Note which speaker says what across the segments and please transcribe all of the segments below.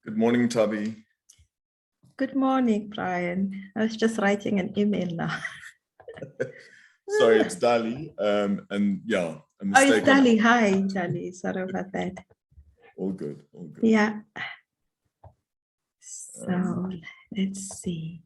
Speaker 1: Good morning, Tabi.
Speaker 2: Good morning, Brian. I was just writing an email now.
Speaker 1: Sorry, it's Dali. And yeah, a mistake.
Speaker 2: Oh, it's Dali. Hi, Dali. Sorry about that.
Speaker 1: All good, all good.
Speaker 2: Yeah. So let's see.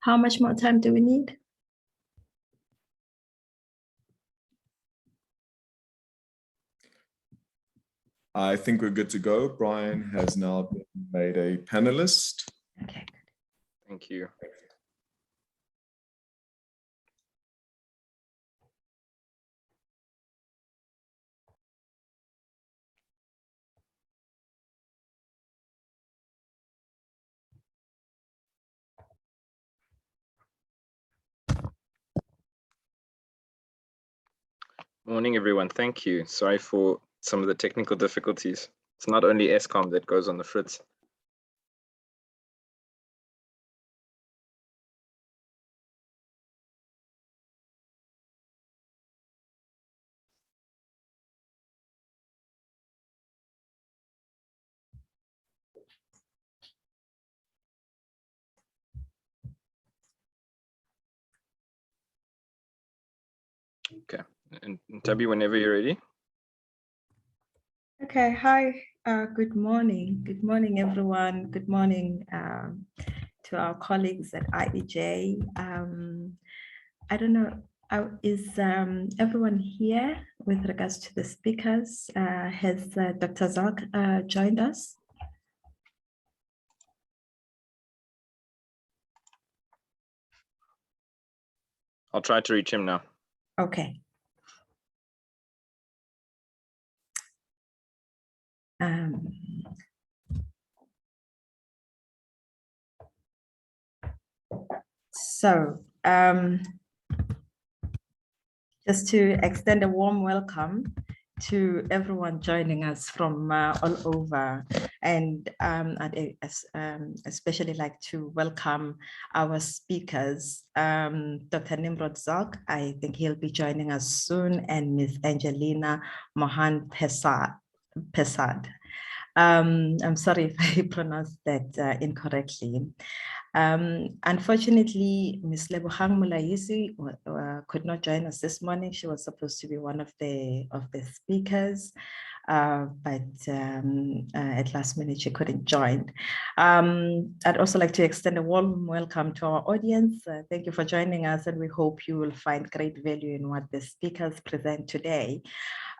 Speaker 2: How much more time do we need?
Speaker 1: I think we're good to go. Brian has now been made a panelist.
Speaker 2: Okay, good.
Speaker 3: Thank you. Morning, everyone. Thank you. Sorry for some of the technical difficulties. It's not only Eskom that goes on the fritz. Okay, and Tabi, whenever you're ready.
Speaker 2: Okay, hi. Good morning. Good morning, everyone. Good morning to our colleagues at IEJ. I don't know, is everyone here with regards to the speakers? Has Dr. Zalk joined us?
Speaker 3: I'll try to reach him now.
Speaker 2: Okay. Just to extend a warm welcome to everyone joining us from all over, and I'd especially like to welcome our speakers, Dr. Nimrod Zalk. I think he'll be joining us soon, and Ms. Angelina Mohan Pesad. I'm sorry if I pronounced that incorrectly. Unfortunately, Ms. Lebogang Mulaisi could not join us this morning. She was supposed to be one of the speakers, but at last minute she couldn't join. I'd also like to extend a warm welcome to our audience. Thank you for joining us, and we hope you will find great value in what the speakers present today.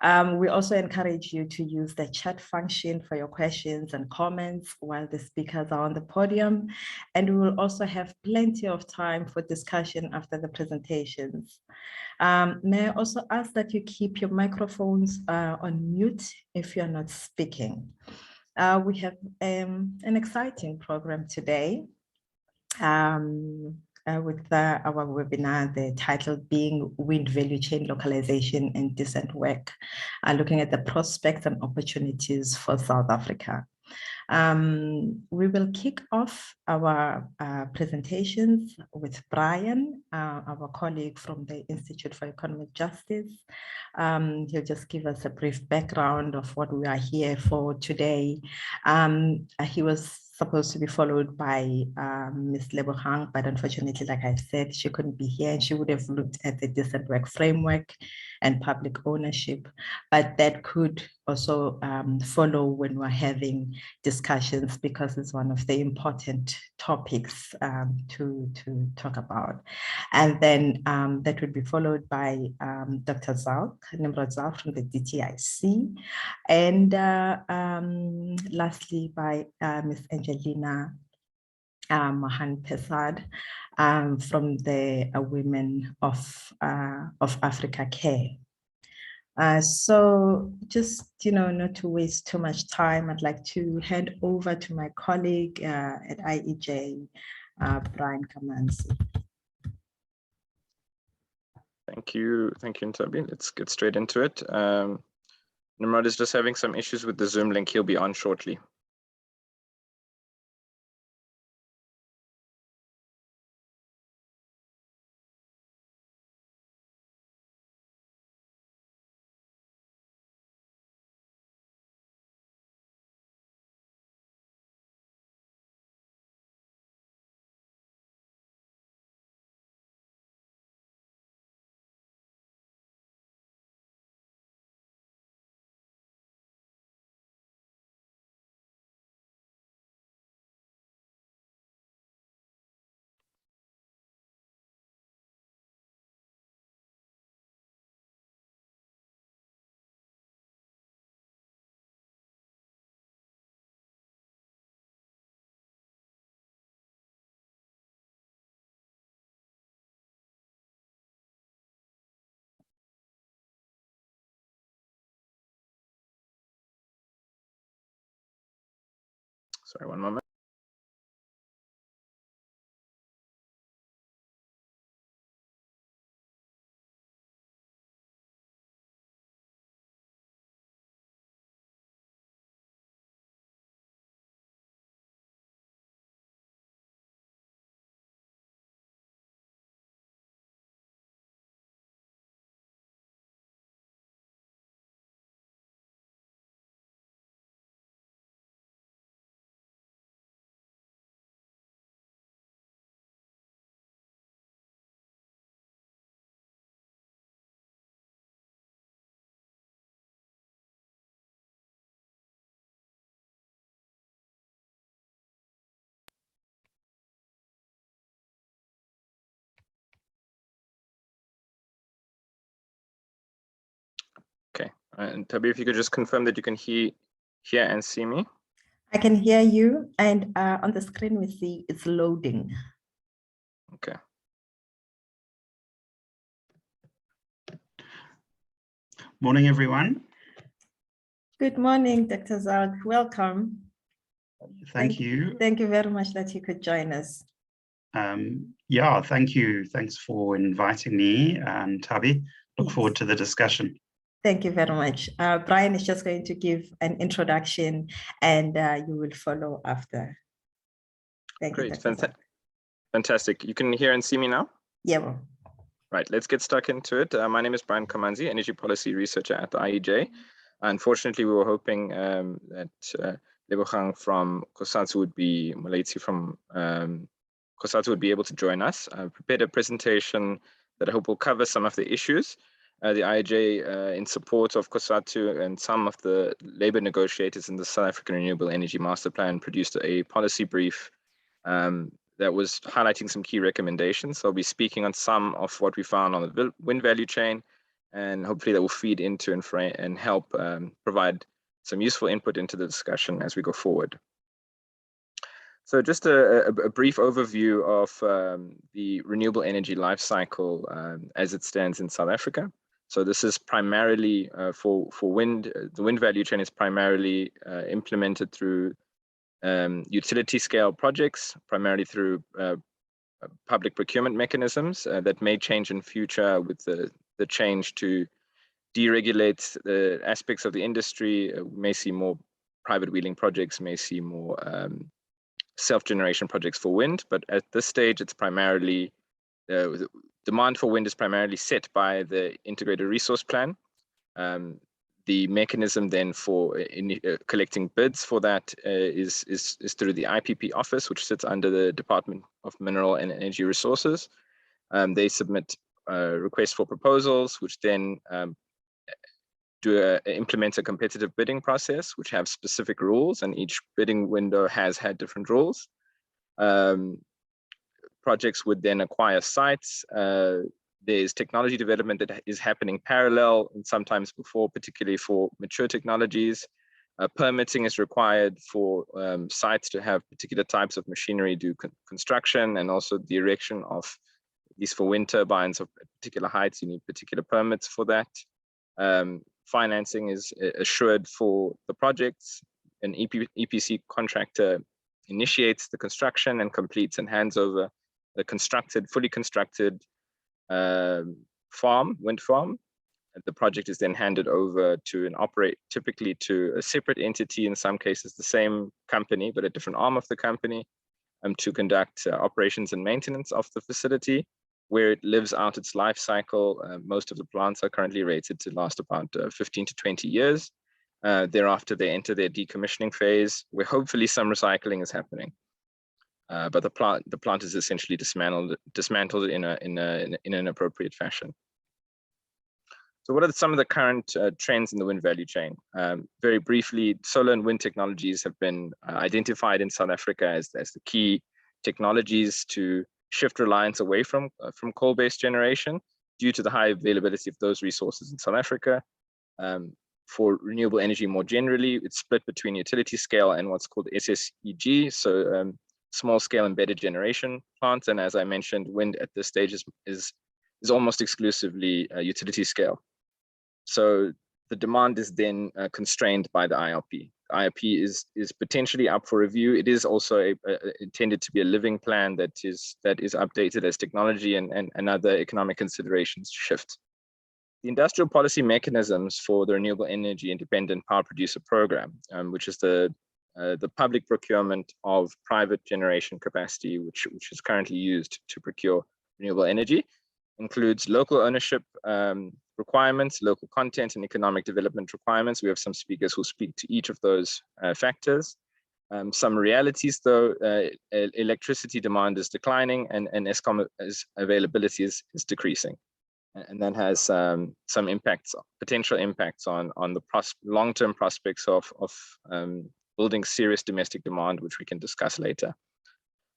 Speaker 2: We also encourage you to use the chat function for your questions and comments while the speakers are on the podium. And we will also have plenty of time for discussion after the presentations. May I also ask that you keep your microphones on mute if you're not speaking. We have an exciting program today. With our webinar, the title being Wind Value Chain Localization and Decent Work, looking at the prospects and opportunities for South Africa. We will kick off our presentations with Brian, our colleague from the Institute for Economic Justice. He'll just give us a brief background of what we are here for today. He was supposed to be followed by Ms. Lebogang, but unfortunately, like I said, she couldn't be here, and she would have looked at the decent work framework and public ownership, but that could also follow when we're having discussions discussions because it's one of the important topics to talk about. And then that would be followed by Dr. Zalk, Nimrod Zalk from the DTIC. And lastly by Ms. Angelina Mahan-Pesad from the Women of Africa Care. So just, not to waste too much time, I'd like to hand over to my colleague at IEJ, Brian Kamanzi.
Speaker 3: Thank you, Ntabi. Let's get straight into it. Nimrod is just having some issues with the Zoom link. He'll be on shortly. Sorry, one moment. Okay, and Tabi, if you could just confirm that you can hear and see me.
Speaker 2: I can hear you, and on the screen we see it's loading.
Speaker 3: Okay.
Speaker 4: Morning, everyone.
Speaker 2: Good morning, Dr. Zalk. Welcome.
Speaker 4: Thank you.
Speaker 2: Thank you very much that you could join us.
Speaker 4: Yeah, thank you. Thanks for inviting me, Tabi. Look
Speaker 2: Yes.
Speaker 4: forward to the discussion.
Speaker 2: Thank you very much. Brian is just going to give an introduction and you will follow after. Thank you, Dr. Zalk.
Speaker 3: Fantastic. You can hear and see me now?
Speaker 2: Yeah. Well.
Speaker 3: Right, let's get stuck into it. My name is Brian Kamanzi, Energy Policy Researcher at the IEJ. Unfortunately, we were hoping that Lebogang from COSATU would be, Mulaisi from COSATU would be able to join us. I've prepared a presentation that I hope will cover some of the issues. The IEJ, in support of COSATU and some of the labor negotiators in the South African Renewable Energy Master Plan, produced a policy brief that was highlighting some key recommendations. So I'll be speaking on some of what we found on the wind value chain, and hopefully that will feed into and help provide some useful input into the discussion as we go forward. So just a brief overview of the renewable energy life cycle as it stands in South Africa. So this is primarily for wind. The wind value chain is primarily implemented through utility scale projects, primarily through public procurement mechanisms that may change in future with the change to deregulate the aspects of the industry. We may see more private wheeling projects, may see more self-generation projects for wind, but at this stage, it's primarily the demand for wind is primarily set by the integrated resource plan. The mechanism then for collecting bids for that is through the IPP office, which sits under the Department of Mineral and Energy Resources. They submit requests for proposals, which then implement a competitive bidding process, which have specific rules, and each bidding window has had different rules. Projects would then acquire sites. There's technology development that is happening parallel and sometimes before, particularly for mature technologies. Permitting is required for sites to have particular types of machinery do construction, and also the erection of, at least for wind turbines of particular heights, you need particular permits for that. Financing is assured for the projects. An EPC contractor initiates the construction and completes and hands over the fully constructed wind farm. The project is then handed over to typically to a separate entity, in some cases the same company, but a different arm of the company, to conduct operations and maintenance of the facility, where it lives out its life cycle. Most of the plants are currently rated to last about 15 to 20 years. Thereafter, they enter their decommissioning phase, where hopefully some recycling is happening. But the plant is essentially dismantled in an appropriate fashion. So what are some of the current trends in the wind value chain? Very briefly, solar and wind technologies have been identified in South Africa as the key technologies to shift reliance away from coal-based generation due to the high availability of those resources in South Africa. For renewable energy more generally, it's split between utility scale and what's called SSEG, so small scale embedded generation plants. And as I mentioned, wind at this stage is almost exclusively utility scale. So the demand is then constrained by the IRP. IRP is potentially up for review. It is also intended to be a living plan that is updated as technology and other economic considerations shift. The industrial policy mechanisms for the Renewable Energy Independent Power Producer Program, which is the public procurement of private generation capacity, which is currently used to procure renewable energy, includes local ownership requirements, local content, and economic development requirements. We have some speakers who speak to each of those factors. Some realities, though, electricity demand is declining and Eskom availability is decreasing. And that has some potential impacts on the long-term prospects of building serious domestic demand, which we can discuss later.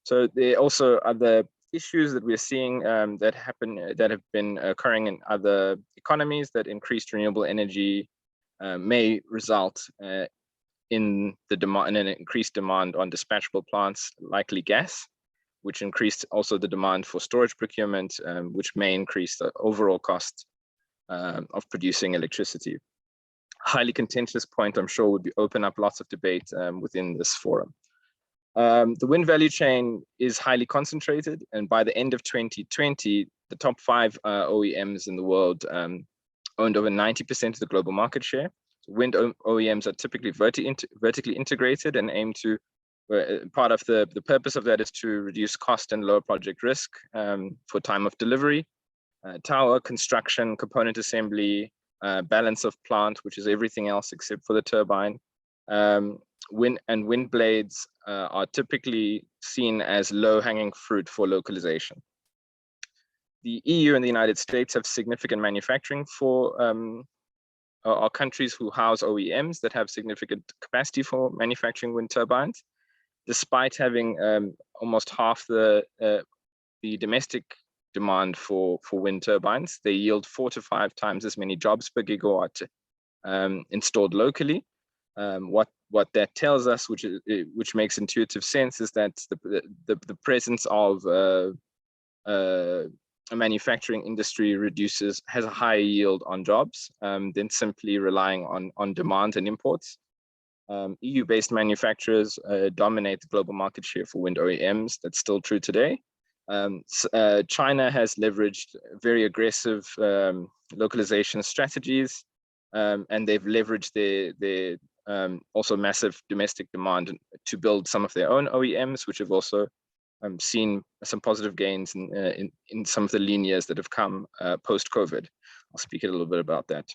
Speaker 3: So there are also other issues that we're seeing that have been occurring in other economies, that increased renewable energy may result in an increased demand on dispatchable plants, likely gas, which increased also the demand for storage procurement, which may increase the overall cost of producing electricity. Highly contentious point, I'm sure, would open up lots of debate within this forum. The wind value chain is highly concentrated, and by the end of 2020, the top 5 OEMs in the world owned over 90% of the global market share. So wind OEMs are typically vertically integrated and aim to, part of the purpose of that is to reduce cost and lower project risk for time of delivery, tower construction, component assembly, balance of plant, which is everything else except for the turbine. Wind blades are typically seen as low-hanging fruit for localization. The EU and the United States have significant manufacturing for are countries who house OEMs that have significant capacity for manufacturing wind turbines. Despite having almost half the domestic demand for wind turbines, they yield 4 to 5 times as many jobs per gigawatt installed locally. What that tells us, which makes intuitive sense, is that the presence of a manufacturing industry has a higher yield on jobs than simply relying on demand and imports. EU-based manufacturers dominate the global market share for wind OEMs. That's still true today. China has leveraged very aggressive localization strategies, and they've leveraged their also massive domestic demand to build some of their own OEMs, which have also seen some positive gains in some of the lean years that have come post-COVID. I'll speak a little bit about that.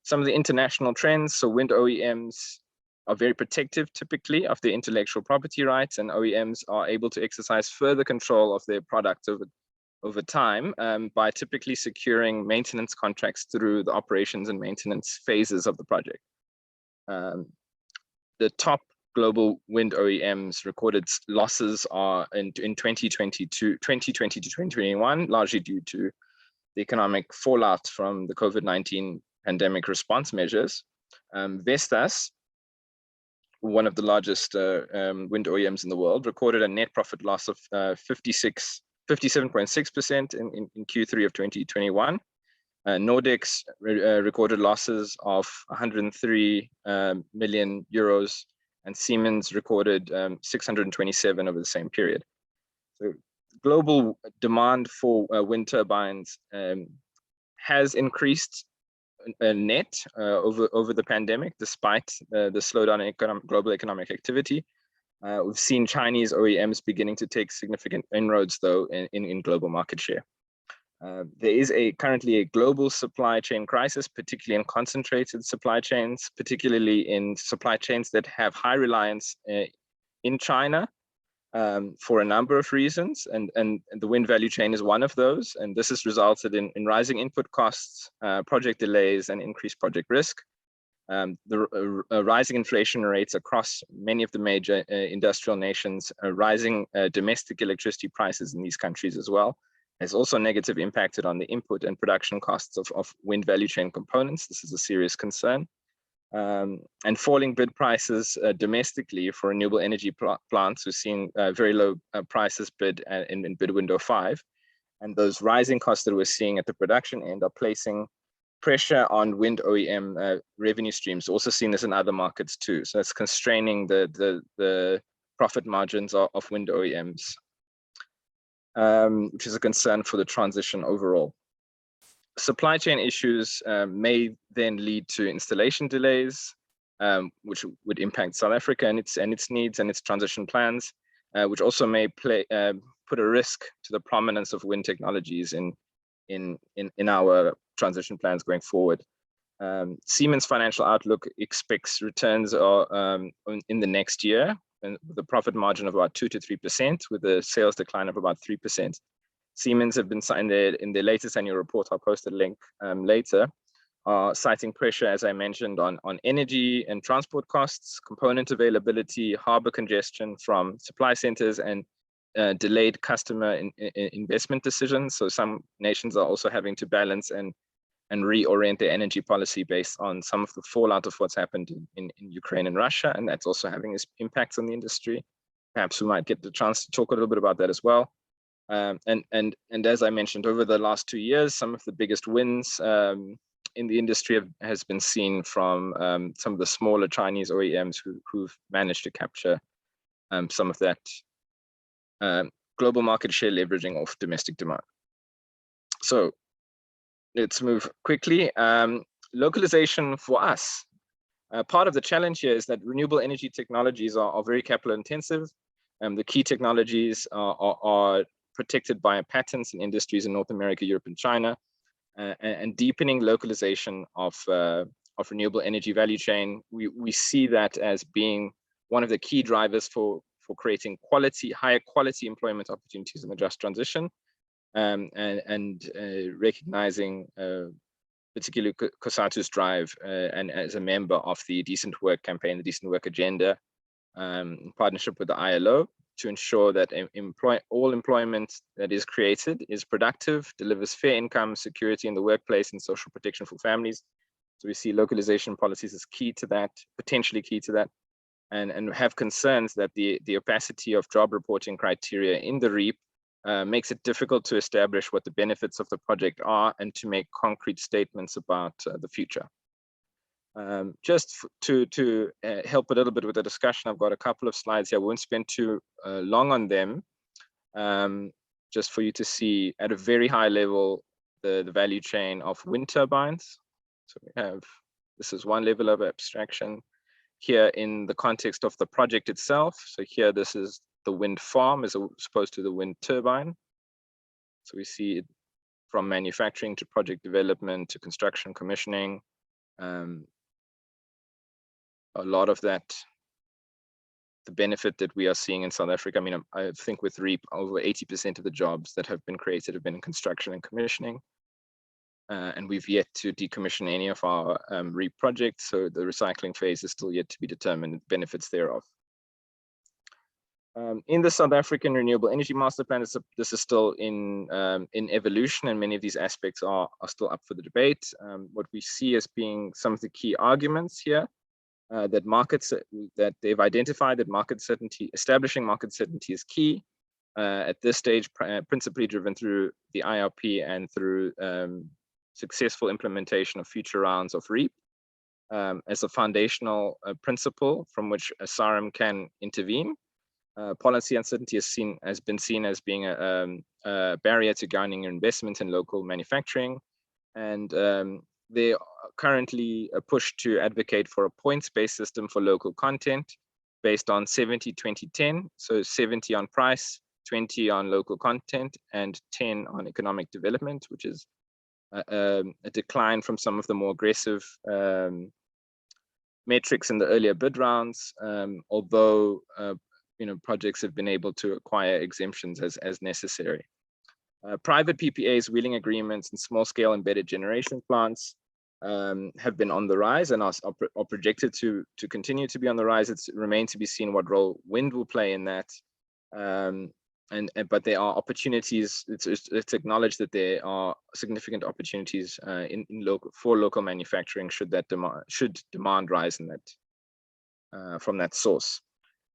Speaker 3: Some of the international trends, so wind OEMs are very protective typically of their intellectual property rights, and OEMs are able to exercise further control of their products over time by typically securing maintenance contracts through the operations and maintenance phases of the project. The top global wind OEMs recorded losses are in 2020 to 2021, largely due to the economic fallout from the COVID-19 pandemic response measures. Vestas, one of the largest wind OEMs in the world, recorded a net profit loss of 57.6% in Q3 of 2021. Nordex recorded losses of 103 million euros, and Siemens recorded 627 over the same period. So global demand for wind turbines has increased net over the pandemic, despite the slowdown in global economic activity. We've seen Chinese OEMs beginning to take significant inroads, though, in global market share. There is currently a global supply chain crisis, particularly in concentrated supply chains, particularly in supply chains that have high reliance in China for a number of reasons, and the wind value chain is one of those. And this has resulted in rising input costs, project delays, and increased project risk. The rising inflation rates across many of the major industrial nations, rising domestic electricity prices in these countries as well, has also negatively impacted on the input and production costs of wind value chain components. This is a serious concern. And falling bid prices domestically for renewable energy plants. We're seeing very low prices bid in bid window 5. And those rising costs that we're seeing at the production end are placing pressure on wind OEM revenue streams. Also seen this in other markets too. So it's constraining the profit margins of wind OEMs, which is a concern for the transition overall. Supply chain issues may then lead to installation delays, which would impact South Africa and its needs and its transition plans, which also may put a risk to the prominence of wind technologies in our transition plans going forward. Siemens' financial outlook expects returns in the next year, and with a profit margin of about 2 to 3%, with a sales decline of about 3%. Siemens have been in their latest annual report, I'll post a link later, citing pressure, as I mentioned, on energy and transport costs, component availability, harbor congestion from supply centers, and delayed customer investment decisions. So some nations are also having to balance and reorient their energy policy based on some of the fallout of what's happened in Ukraine and Russia, and that's also having its impacts on the industry. Perhaps we might get the chance to talk a little bit about that as well. And as I mentioned, over the last 2 years, some of the biggest wins in the industry has been seen from some of the smaller Chinese OEMs who've managed to capture some of that global market share leveraging off domestic demand. So let's move quickly. Localization for us. Part of the challenge here is that renewable energy technologies are very capital intensive. The key technologies are protected by patents in industries in North America, Europe, and China, and deepening localization of renewable energy value chain. We see that as being one of the key drivers for creating higher quality employment opportunities in the just transition, and recognizing particularly COSATU's drive and as a member of the Decent Work campaign, the Decent Work Agenda, in partnership with the ILO, to ensure that all employment that is created is productive, delivers fair income, security in the workplace, and social protection for families. So we see localization policies as key to that, potentially key to that, and have concerns that the opacity of job reporting criteria in the REAP makes it difficult to establish what the benefits of the project are and to make concrete statements about the future. Just to help a little bit with the discussion, I've got a couple of slides here. I won't spend too long on them, just for you to see at a very high level the value chain of wind turbines. So we have, this is one level of abstraction. Here in the context of the project itself. So here, this is the wind farm as opposed to the wind turbine. So we see it from manufacturing to project development to construction, commissioning. A lot of that the benefit that we are seeing in South Africa. I mean, I think with REAP, over 80% of the jobs that have been created have been in construction and commissioning. And we've yet to decommission any of our REAP projects, so the recycling phase is still yet to be determined, the benefits thereof. In the South African Renewable Energy Master Plan, this is still in evolution, and many of these aspects are still up for the debate. What we see as being some of the key arguments here, that they've identified that market certainty, establishing market certainty is key. At this stage, principally driven through the IRP and through successful implementation of future rounds of REAP as a foundational principle from which a SARM can intervene. Policy uncertainty has been seen as being a barrier to garnering investment in local manufacturing, and they are currently a push to advocate for a points-based system for local content based on 70-20-10, so 70 on price, 20 on local content, and 10 on economic development, which is a decline from some of the more aggressive metrics in the earlier bid rounds, although projects have been able to acquire exemptions as necessary. Private PPAs, wheeling agreements, and small-scale embedded generation plants have been on the rise and are projected to continue to be on the rise. It remains to be seen what role wind will play in that. But there are opportunities. It's acknowledged that there are significant opportunities for local manufacturing should demand rise in that from that source.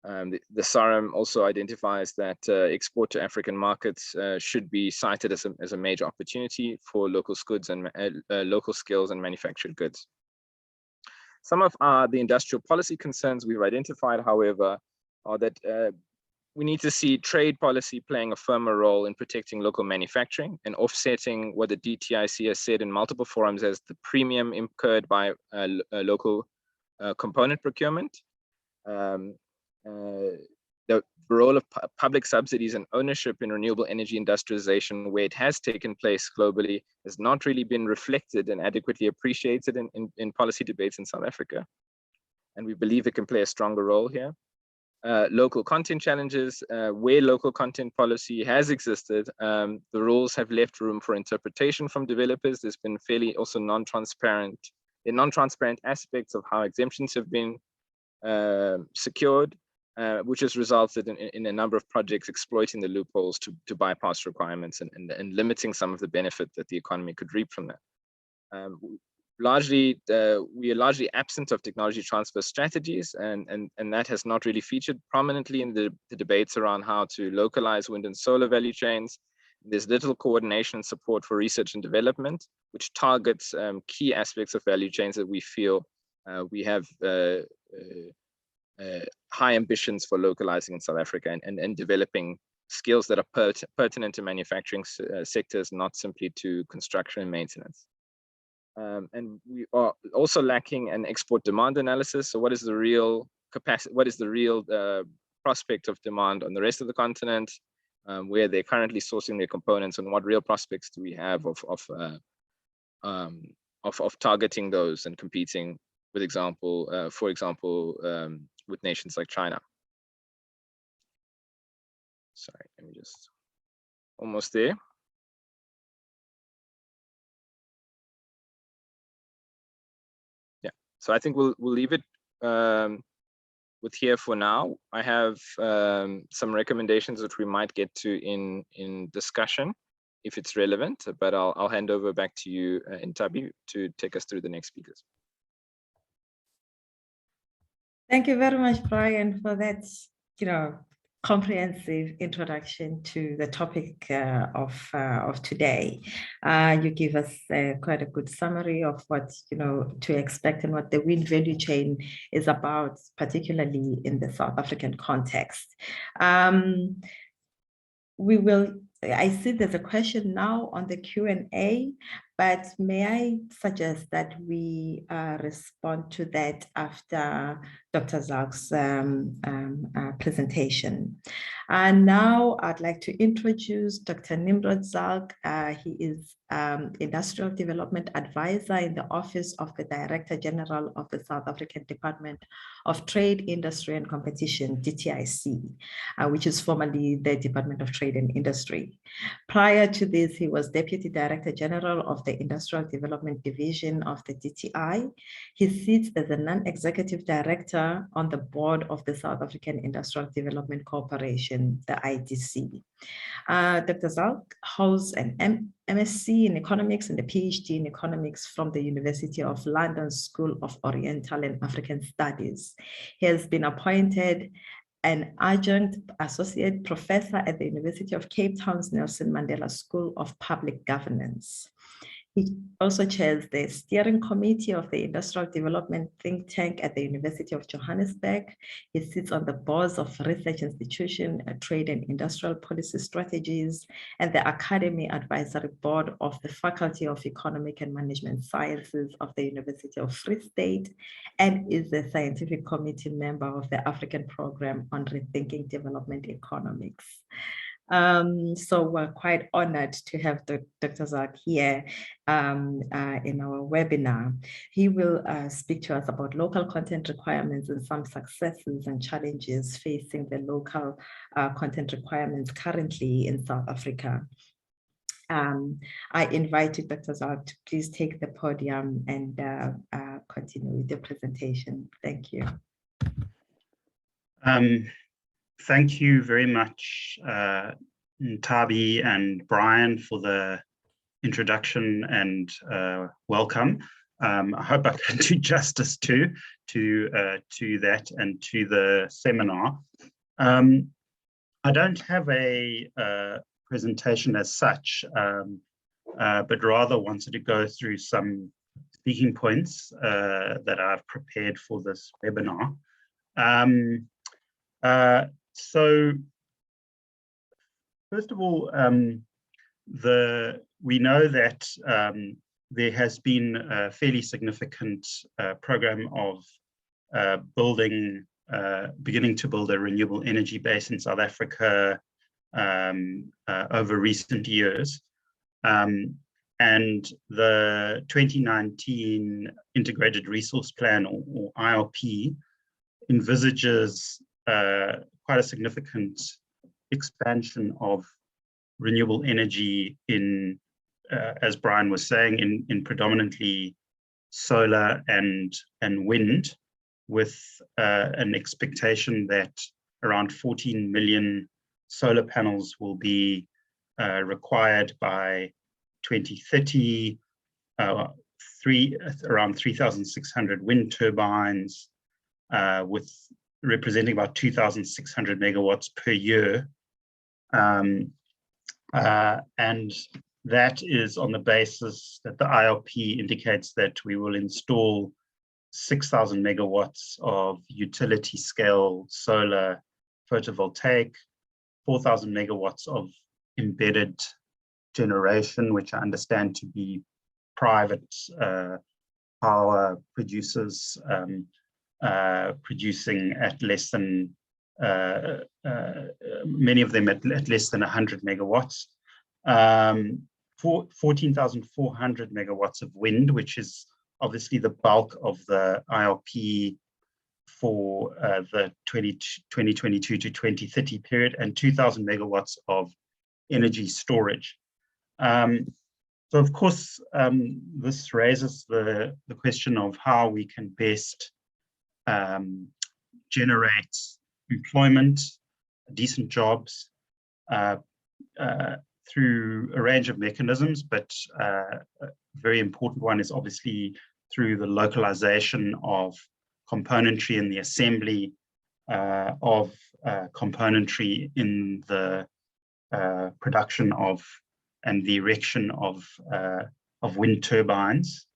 Speaker 3: The SARM also identifies that export to African markets should be cited as a major opportunity for local goods and local skills and manufactured goods. Some of the industrial policy concerns we've identified, however, are that we need to see trade policy playing a firmer role in protecting local manufacturing and offsetting what the DTIC has said in multiple forums as the premium incurred by local component procurement. The role of public subsidies and ownership in renewable energy industrialization, where it has taken place globally, has not really been reflected and adequately appreciated in policy debates in South Africa. And we believe it can play a stronger role here. Local content challenges, where local content policy has existed, the rules have left room for interpretation from developers. There's been fairly also non-transparent aspects of how exemptions have been secured, which has resulted in a number of projects exploiting the loopholes to bypass requirements and limiting some of the benefit that the economy could reap from that. We are largely absent of technology transfer strategies, and that has not really featured prominently in the debates around how to localize wind and solar value chains. There's little coordination and support for research and development, which targets key aspects of value chains that we feel we have high ambitions for localizing in South Africa and developing skills that are pertinent to manufacturing sectors, not simply to construction and maintenance. And we are also lacking an export demand analysis. So what is the real capacity, what is the real prospect of demand on the rest of the continent, where they're currently sourcing their components, and what real prospects do we have of targeting those and competing with for example, with nations like China. Sorry, let me just, almost there. Yeah, so I think we'll leave it with here for now. I have some recommendations that we might get to in discussion if it's relevant, but I'll hand over back to you, Ntabi, to take us through the next speakers.
Speaker 2: Thank you very much, Brian, for that, comprehensive introduction to the topic of today. You give us quite a good summary of what to expect and what the wind value chain is about, particularly in the South African context. I see there's a question now on the Q&A, but may I suggest that we respond to that after Dr. Zalk's presentation. And now I'd like to introduce Dr. Nimrod Zalk. He is Industrial Development Advisor in the Office of the Director General of the South African Department of Trade, Industry and Competition, DTIC, which is formerly the Department of Trade and Industry. Prior to this, he was Deputy Director General of the Industrial Development Division of the DTI. He sits as a non-executive director on the board of the South African Industrial Development Corporation, the IDC. Dr. Zalk holds an MSc in Economics and a PhD in Economics from the University of London School of Oriental and African Studies. He has been appointed an adjunct associate professor at the University of Cape Town's Nelson Mandela School of Public Governance. He also chairs the steering committee of the Industrial Development Think Tank at the University of Johannesburg. He sits on the boards of Research Institution, Trade and Industrial Policy Strategies, and the Academy Advisory Board of the Faculty of Economic and Management Sciences of the University of Free State, and is the scientific committee member of the African Program on Rethinking Development Economics. So we're quite honored to have Dr. Zalk here in our webinar. He will speak to us about local content requirements and some successes and challenges facing the local content requirements currently in South Africa. I invited Dr. Zalk to please take the podium and continue with the presentation. Thank you.
Speaker 4: Thank you very much, Tabi and Brian, for the introduction and welcome. I hope I can do justice to that and to the seminar. I don't have a presentation as such, but rather wanted to go through some speaking points that I've prepared for this webinar. So first of all, we know that there has been a fairly significant program of beginning to build a renewable energy base in South Africa over recent years. And the 2019 Integrated Resource Plan, or IRP, envisages quite a significant expansion of renewable energy in, as Brian was saying, in predominantly solar and wind, with an expectation that around 14 million solar panels will be required by 2030, around 3,600 wind turbines, with representing about 2,600 megawatts per year. And that is on the basis that the IRP indicates that we will install 6,000 megawatts of utility scale solar photovoltaic, 4,000 megawatts of embedded generation, which I understand to be private power producers producing at less than, many of them at less than 100 megawatts. 14,400 megawatts of wind, which is obviously the bulk of the IRP for the 2022 to 2030 period, and 2,000 megawatts of energy storage. So of course, this raises the question of how we can best generate employment, decent jobs, through a range of mechanisms, but a very important one is obviously through the localization of componentry and the assembly of componentry in the production of and the erection of wind turbines.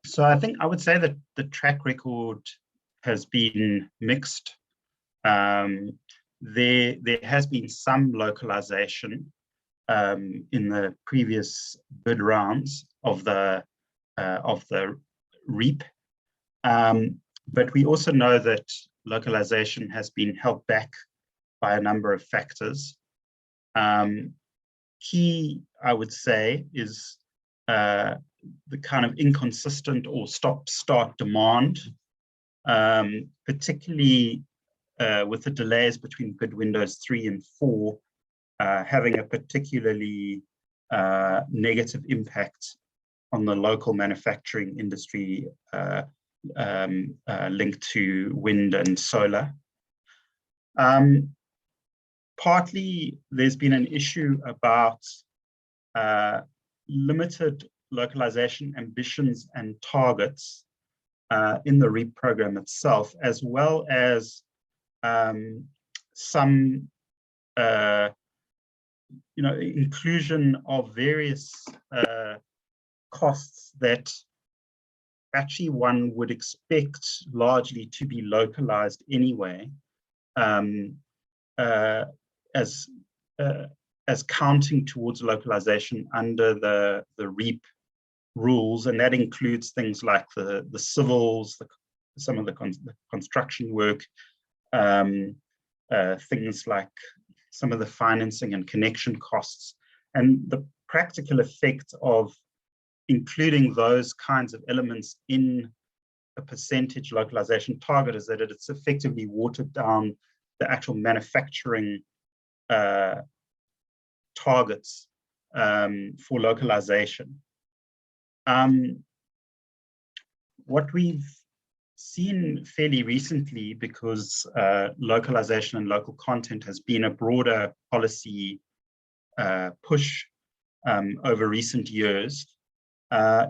Speaker 4: So I think I would say that the track record has been mixed. There has been some localization in the previous bid rounds of the REAP, but we also know that localization has been held back by a number of factors. key, I would say, is the kind of inconsistent or stop-start demand, particularly with the delays between bid windows 3 and 4, having a particularly negative impact on the local manufacturing industry linked to wind and solar. Partly, there's been an issue about limited localization ambitions and targets in the REAP program itself, as well as some inclusion of various costs that actually one would expect largely to be localized anyway, as counting towards localization under the REAP rules, and that includes things like the civils, some of the construction work, things like some of the financing and connection costs. And the practical effect of including those kinds of elements in a percentage localization target is that it's effectively watered down the actual manufacturing targets for localization. What we've seen fairly recently, because localization and local content has been a broader policy push over recent years,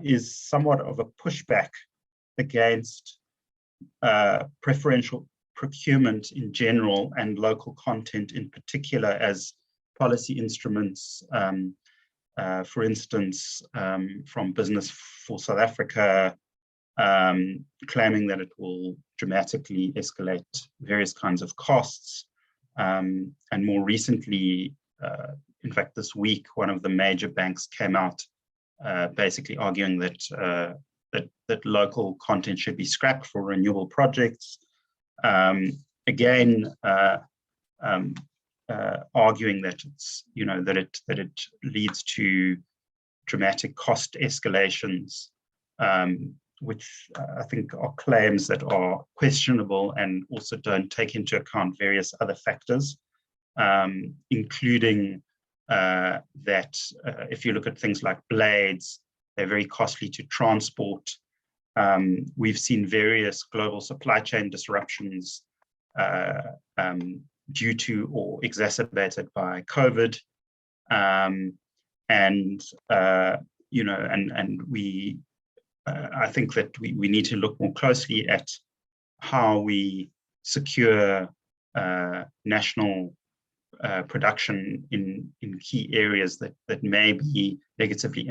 Speaker 4: is somewhat of a pushback against preferential procurement in general and local content in particular as policy instruments, for instance, from Business for South Africa, claiming that it will dramatically escalate various kinds of costs. And more recently, in fact, this week, one of the major banks came out basically arguing that, that local content should be scrapped for renewable projects. Again, arguing that it's, that it leads to dramatic cost escalations, which I think are claims that are questionable and also don't take into account various other factors, including that if you look at things like blades, they're very costly to transport. We've seen various global supply chain disruptions due to or exacerbated by COVID, and we I think that we need to look more closely at how we secure national production in key areas that may be negatively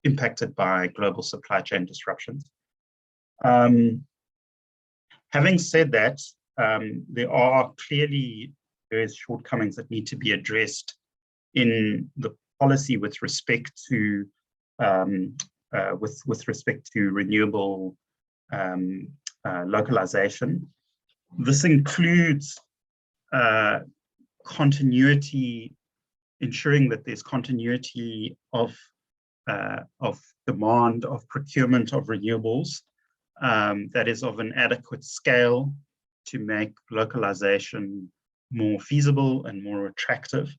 Speaker 4: impacted by global supply chain disruptions. Having said that, there are clearly various shortcomings that need to be addressed in the policy with respect to renewable localization. This includes continuity, ensuring that there's continuity of demand, of procurement of renewables, that is of an adequate scale to make localization more feasible and more attractive.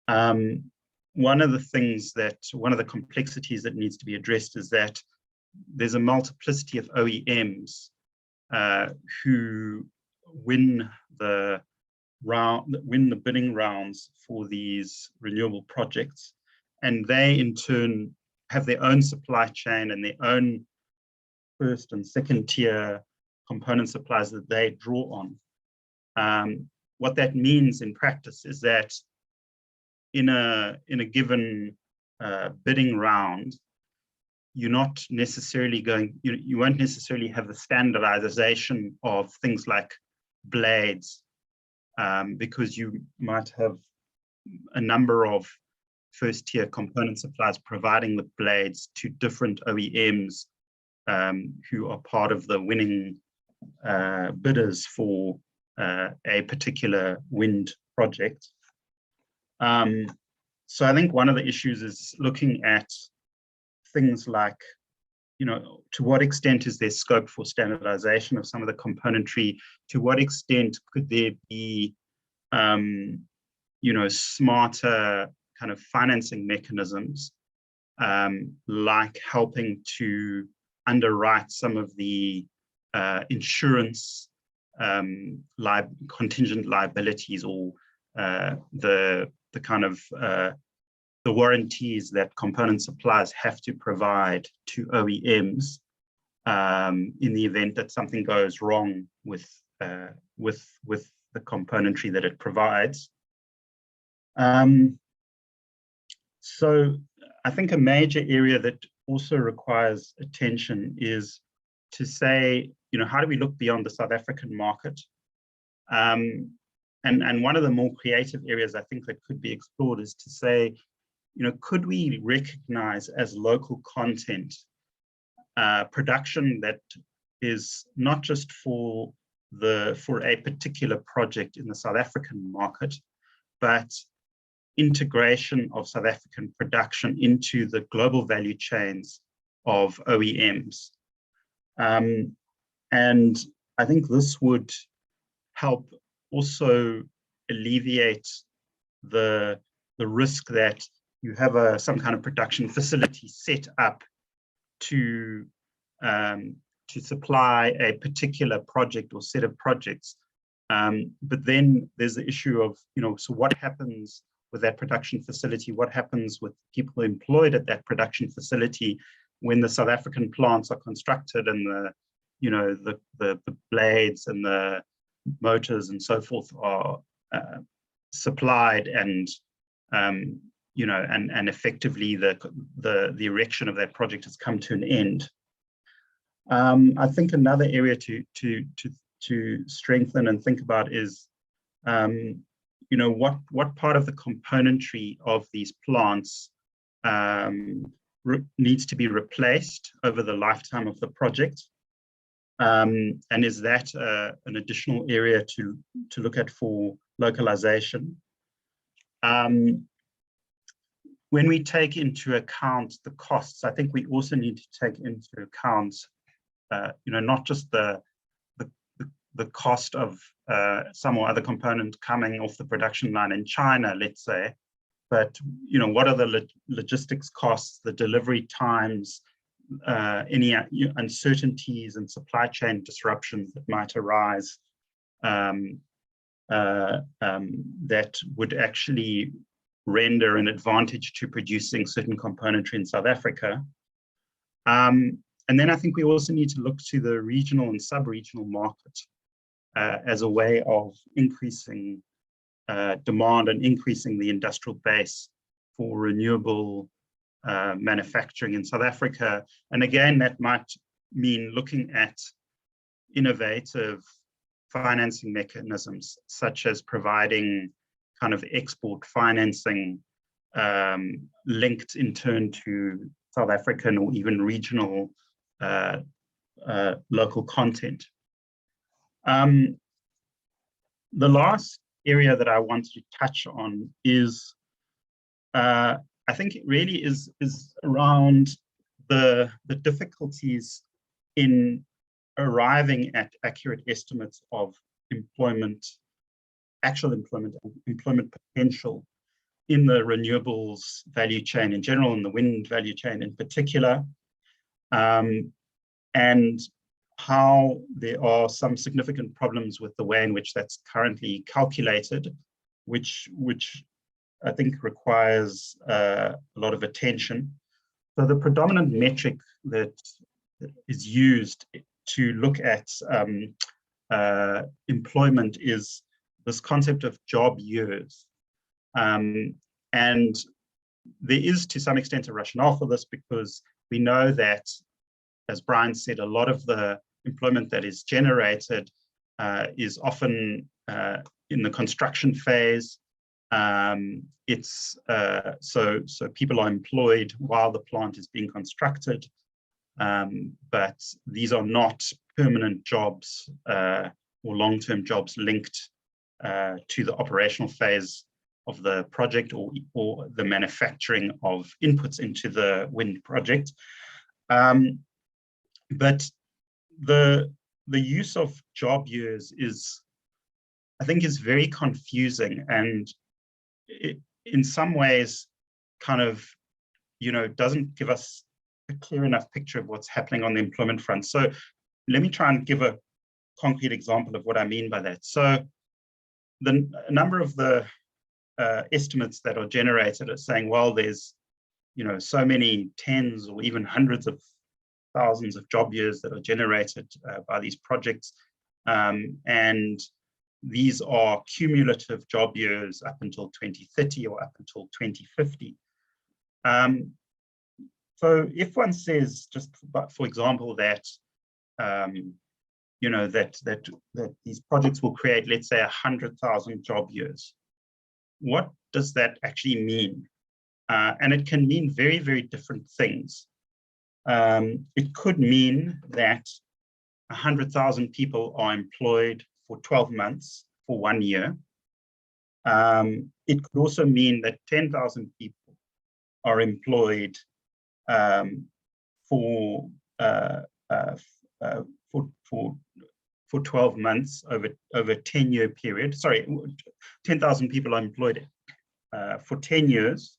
Speaker 4: One of the complexities that needs to be addressed is that there's a multiplicity of OEMs who win the bidding rounds for these renewable projects, and they in turn have their own supply chain and their own first and second tier component suppliers that they draw on. What that means in practice is that in a given bidding round, you're not necessarily you won't necessarily have the standardization of things like blades, because you might have a number of first tier component suppliers providing the blades to different OEMs who are part of the winning bidders for a particular wind project. So I think one of the issues is looking at things like, to what extent is there scope for standardization of some of the componentry? To what extent could there be, smarter kind of financing mechanisms, like helping to underwrite some of the insurance contingent liabilities, or the kind of the warranties that component suppliers have to provide to OEMs in the event that something goes wrong with the componentry that it provides. So I think a major area that also requires attention is to say, how do we look beyond the South African market? And one of the more creative areas I think that could be explored is to say, could we recognize as local content production that is not just for a particular project in the South African market, but integration of South African production into the global value chains of OEMs. And I think this would help also alleviate the risk that you have some kind of production facility set up to supply a particular project or set of projects. But then there's the issue of, so what happens with that production facility? What happens with people employed at that production facility when the South African plants are constructed and the blades and the motors and so forth are supplied, and and effectively the erection of that project has come to an end. I think another area to strengthen and think about is, what part of the componentry of these plants needs to be replaced over the lifetime of the project, and is that an additional area to look at for localization? When we take into account the costs, I think we also need to take into account, not just the cost of some or other component coming off the production line in China, let's say, but what are the logistics costs, the delivery times, any uncertainties and supply chain disruptions that might arise that would actually render an advantage to producing certain componentry in South Africa. And then I think we also need to look to the regional and sub-regional market as a way of increasing demand and increasing the industrial base for renewable manufacturing in South Africa. And again, that might mean looking at innovative financing mechanisms, such as providing kind of export financing linked in turn to South African or even regional local content. The last area that I wanted to touch on is, I think it really is around the difficulties in arriving at accurate estimates of actual employment potential in the renewables value chain in general, and the wind value chain in particular, and how there are some significant problems with the way in which that's currently calculated, which I think requires a lot of attention. So the predominant metric that is used to look at employment is this concept of job years. And there is, to some extent, a rationale for this, because we know that, as Brian said, a lot of the employment that is generated is often in the construction phase. So people are employed while the plant is being constructed, but these are not permanent jobs or long-term jobs linked to the operational phase of the project or the manufacturing of inputs into the wind project. But the use of job years I think is very confusing, and it, in some ways kind of, doesn't give us a clear enough picture of what's happening on the employment front. So let me try and give a concrete example of what I mean by that. So a number of the estimates that are generated are saying, well, there's, so many tens or even hundreds of thousands of job years that are generated by these projects. And these are cumulative job years up until 2030 or up until 2050. So if one says, just for example, that that these projects will create, let's say, 100,000 job years, what does that actually mean? And it can mean very, very different things. It could mean that 100,000 people are employed for 12 months for 1 year. It could also mean that 10,000 people are employed for 12 months over a 10-year period. Sorry, 10,000 people are employed for 10 years,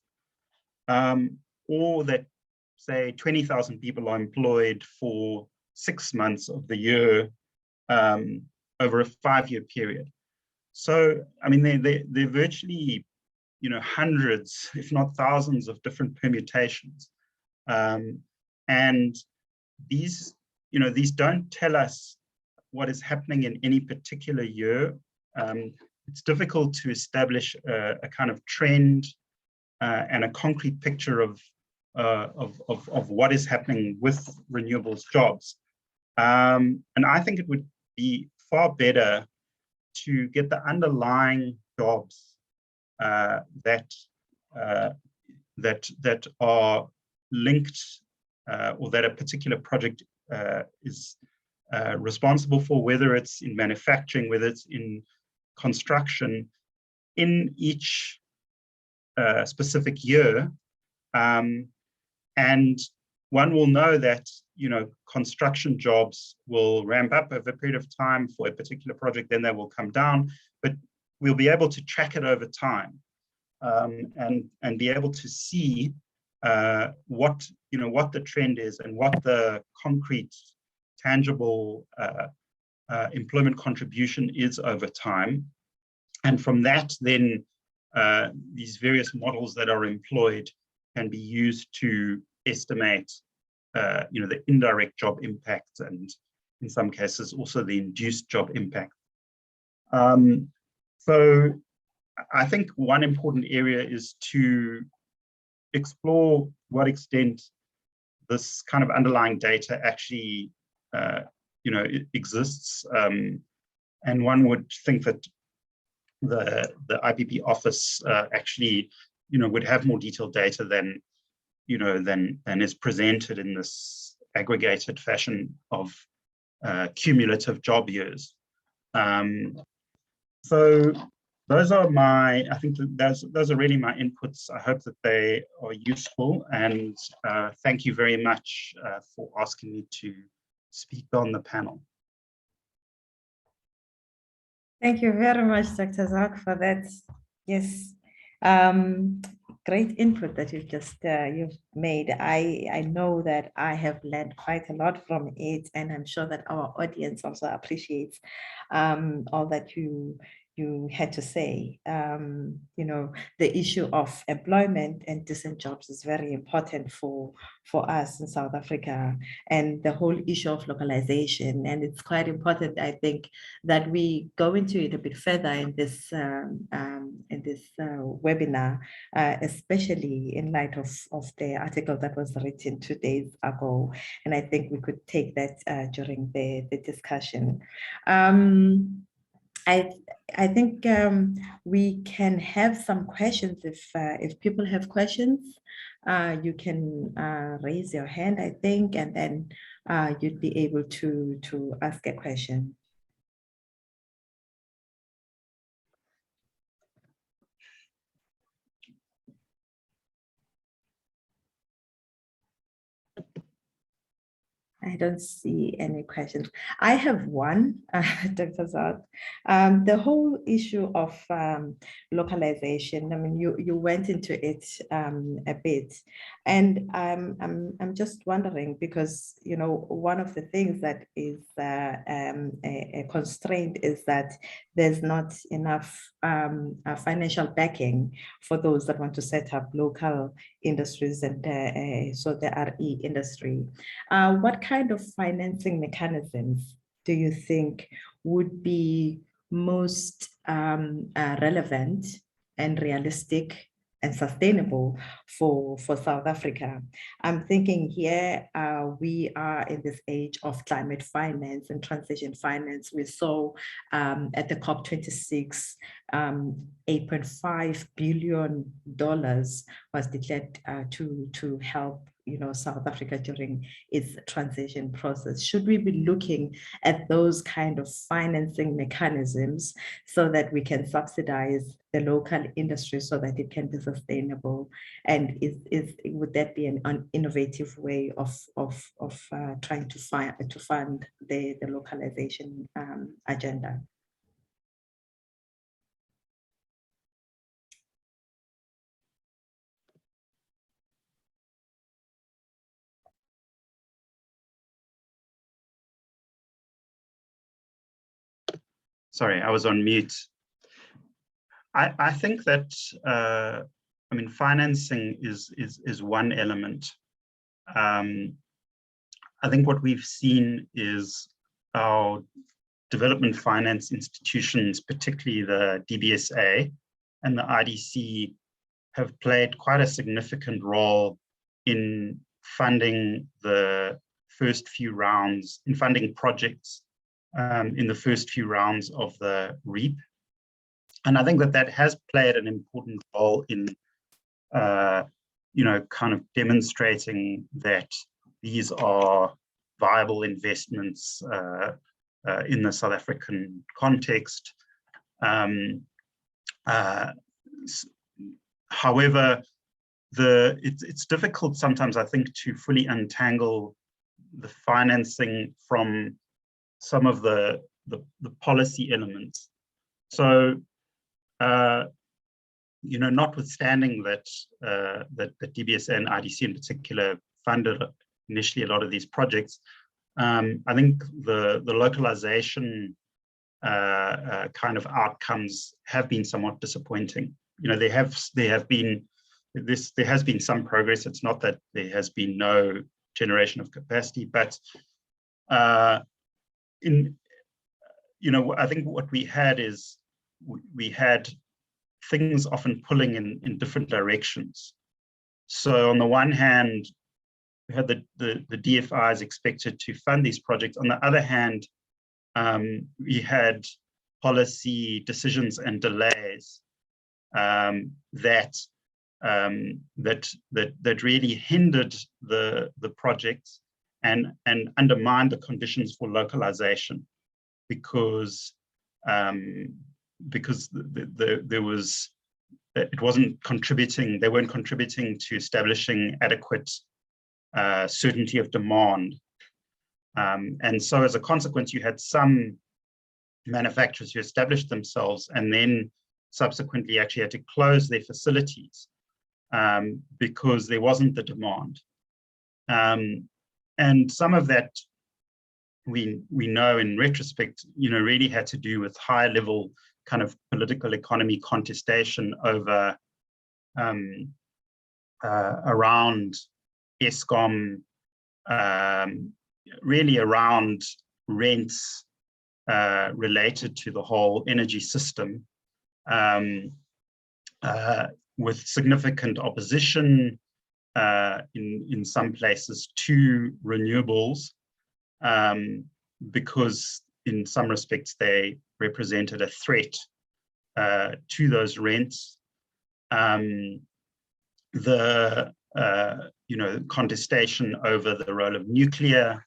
Speaker 4: or that, say, 20,000 people are employed for 6 months of the year over a 5-year period. So, I mean, they're virtually, hundreds, if not thousands, of different permutations. And these don't tell us what is happening in any particular year. It's difficult to establish a kind of trend and a concrete picture of what is happening with renewables jobs. And I think it would be far better to get the underlying jobs that are linked or that a particular project is responsible for, whether it's in manufacturing, whether it's in construction, in each specific year. And one will know that, construction jobs will ramp up over a period of time for a particular project, then they will come down, but we'll be able to track it over time and be able to see what the trend is and what the concrete, tangible employment contribution is over time. And from that, then these various models that are employed can be used to estimate the indirect job impact, and in some cases also the induced job impact. So I think one important area is to explore what extent this kind of underlying data actually it exists. And one would think that the IPP office actually would have more detailed data than is presented in this aggregated fashion of cumulative job years. So those are I think those are really my inputs. I hope that they are useful, and thank you very much for asking me to speak on the panel.
Speaker 2: Thank you very much, Dr. Zalk, for that. Yes, great input that you've made. I know that I have learned quite a lot from it, and I'm sure that our audience also appreciates all that you had to say. The issue of employment and decent jobs is very important for us in South Africa, and the whole issue of localization. And it's quite important, I think, that we go into it a bit further in this webinar, especially in light of the article that was written 2 days ago. And I think we could take that during the discussion. I think we can have some questions. If people have questions, you can raise your hand, I think, and then you'd be able to ask a question. I don't see any questions. I have one, Dr. Zalk. The whole issue of localization, I mean, you went into it a bit, and I'm just wondering, because, you know, one of the things that is a constraint is that there's not enough financial backing for those that want to set up local industries, and so the RE industry. What kind of financing mechanisms do you think would be most relevant and realistic and sustainable for South Africa? I'm thinking here, we are in this age of climate finance and transition finance. We saw at the COP26, $8.5 billion was declared to help, you know, South Africa during its transition process. Should we be looking at those kind of financing mechanisms so that we can subsidize the local industry so that it can be sustainable? And would that be an innovative way of trying to fund the localization agenda?
Speaker 4: Sorry, I was on mute. I think that, I mean, financing is one element. I think what we've seen is our development finance institutions, particularly the DBSA and the IDC, have played quite a significant role in funding the first few rounds, in funding projects in the first few rounds of the REAP. And I think that that has played an important role in, you know, kind of demonstrating that these are viable investments in the South African context. However, it's difficult sometimes, I think, to fully untangle the financing from some of the policy elements. So, you know, notwithstanding that that DBSA and IDC in particular funded initially a lot of these projects, I think the localization kind of outcomes have been somewhat disappointing. You know, there has been some progress. It's not that there has been no generation of capacity, but you know, I think what we had is we had things often pulling in different directions. So on the one hand, we had the DFIs expected to fund these projects. On the other hand, we had policy decisions and delays that really hindered the projects and undermined the conditions for localization, because it wasn't contributing, they weren't contributing to establishing adequate certainty of demand. And so as a consequence, you had some manufacturers who established themselves and then subsequently actually had to close their facilities because there wasn't the demand. And some of that we know in retrospect, you know, really had to do with high level kind of political economy contestation over around Eskom, really around rents related to the whole energy system, with significant opposition in some places to renewables, because in some respects they represented a threat to those rents. You know, contestation over the role of nuclear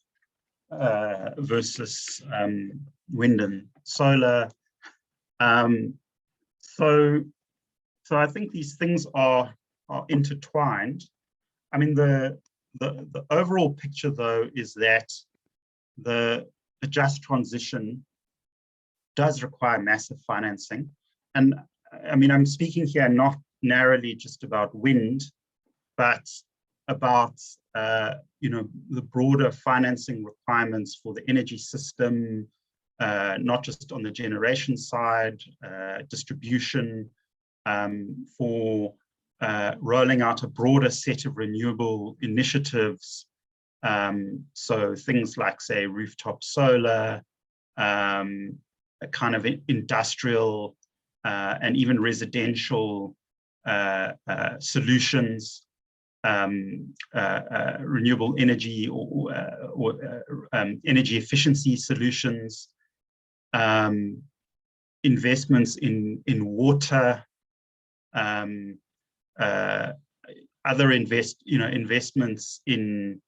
Speaker 4: versus wind and solar. So I think these things are intertwined. I mean, the overall picture, though, is that the just transition does require massive financing. And I mean, I'm speaking here not narrowly just about wind, but about the broader financing requirements for the energy system, not just on the generation side, distribution, for rolling out a broader set of renewable initiatives. So things like, say, rooftop solar, a kind of industrial and even residential solutions, renewable energy or energy efficiency solutions, investments in water, other investments in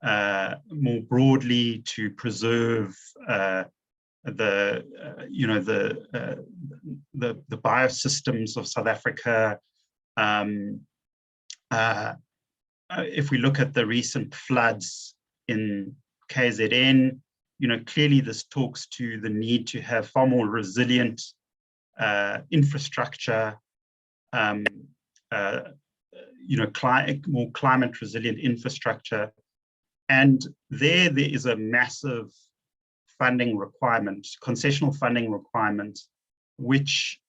Speaker 4: more broadly to preserve the biosystems of South Africa. If we look at the recent floods in KZN, clearly this talks to the need to have far more resilient infrastructure, more climate resilient infrastructure. And there is a massive funding requirement, concessional funding requirement, which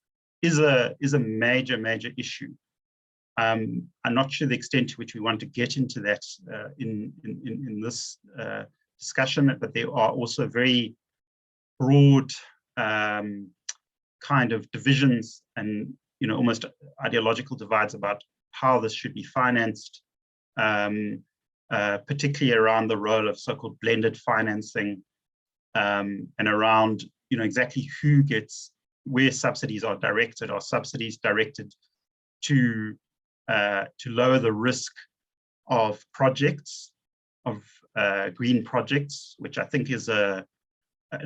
Speaker 4: is a major issue. I'm not sure the extent to which we want to get into that in this discussion, but there are also very broad kind of divisions and almost ideological divides about how this should be financed, particularly around the role of so-called blended financing, and around exactly who gets, where subsidies are directed. Are subsidies directed to lower the risk of projects, of green projects, which I think is an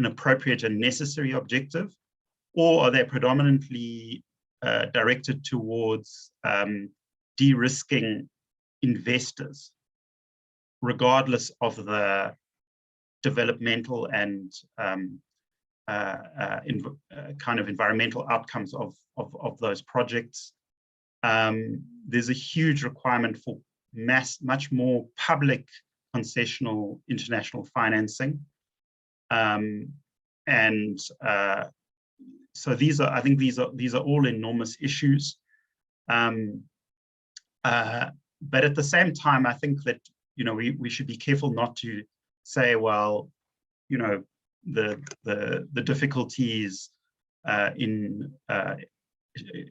Speaker 4: appropriate and necessary objective, or are they predominantly directed towards de-risking investors, regardless of the developmental and kind of environmental outcomes of those projects? There's a huge requirement for much more public concessional international financing. So I think these are all enormous issues. But at the same time, I think that we should be careful not to say, well, the difficulties in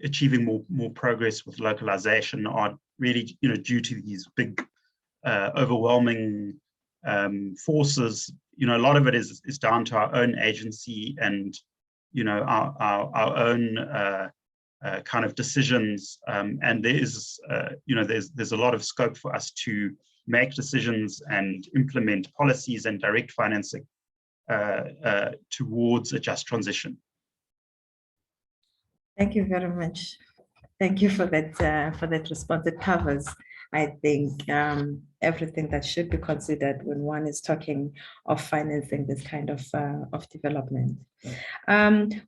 Speaker 4: achieving more progress with localization are really due to these big overwhelming forces. A lot of it is down to our own agency and our own kind of decisions, and there is there's a lot of scope for us to make decisions and implement policies and direct financing towards a just transition.
Speaker 2: Thank you very much. Thank you for that response. It covers, I think, everything that should be considered when one is talking of financing this kind of development.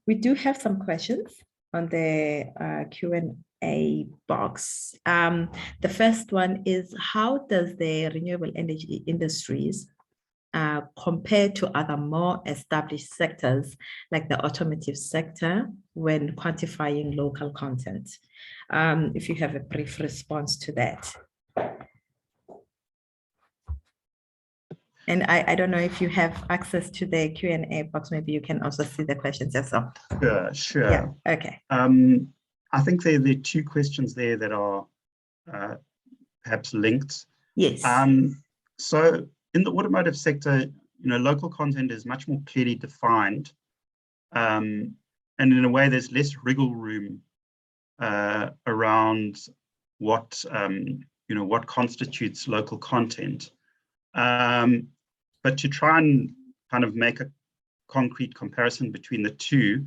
Speaker 2: We do have some questions on the Q&A box. The first one is, how does the renewable energy industries compared to other more established sectors like the automotive sector when quantifying local content? If you have a brief response to that. And I don't know if you have access to the Q&A box, maybe you can also see the questions yourself.
Speaker 4: Sure.
Speaker 2: Yeah, okay.
Speaker 4: I think there are two questions there that are perhaps linked.
Speaker 2: Yes.
Speaker 4: So in the automotive sector, local content is much more clearly defined. And in a way, there's less wriggle room around what constitutes local content. But to try and kind of make a concrete comparison between the two,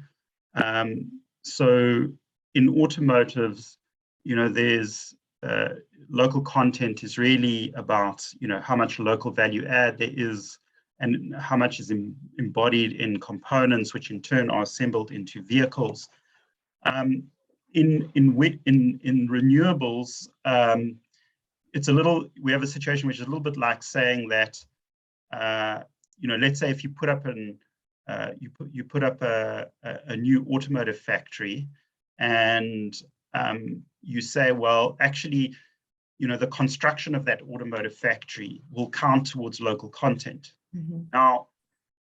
Speaker 4: so in automotives, there's local content is really about how much local value add there is and how much is embodied in components, which in turn are assembled into vehicles. In renewables, it's a little, we have a situation which is a little bit like saying that, let's say if you put up you put up a new automotive factory, and you say, well, actually, the construction of that automotive factory will count towards local content.
Speaker 2: Mm-hmm.
Speaker 4: Now,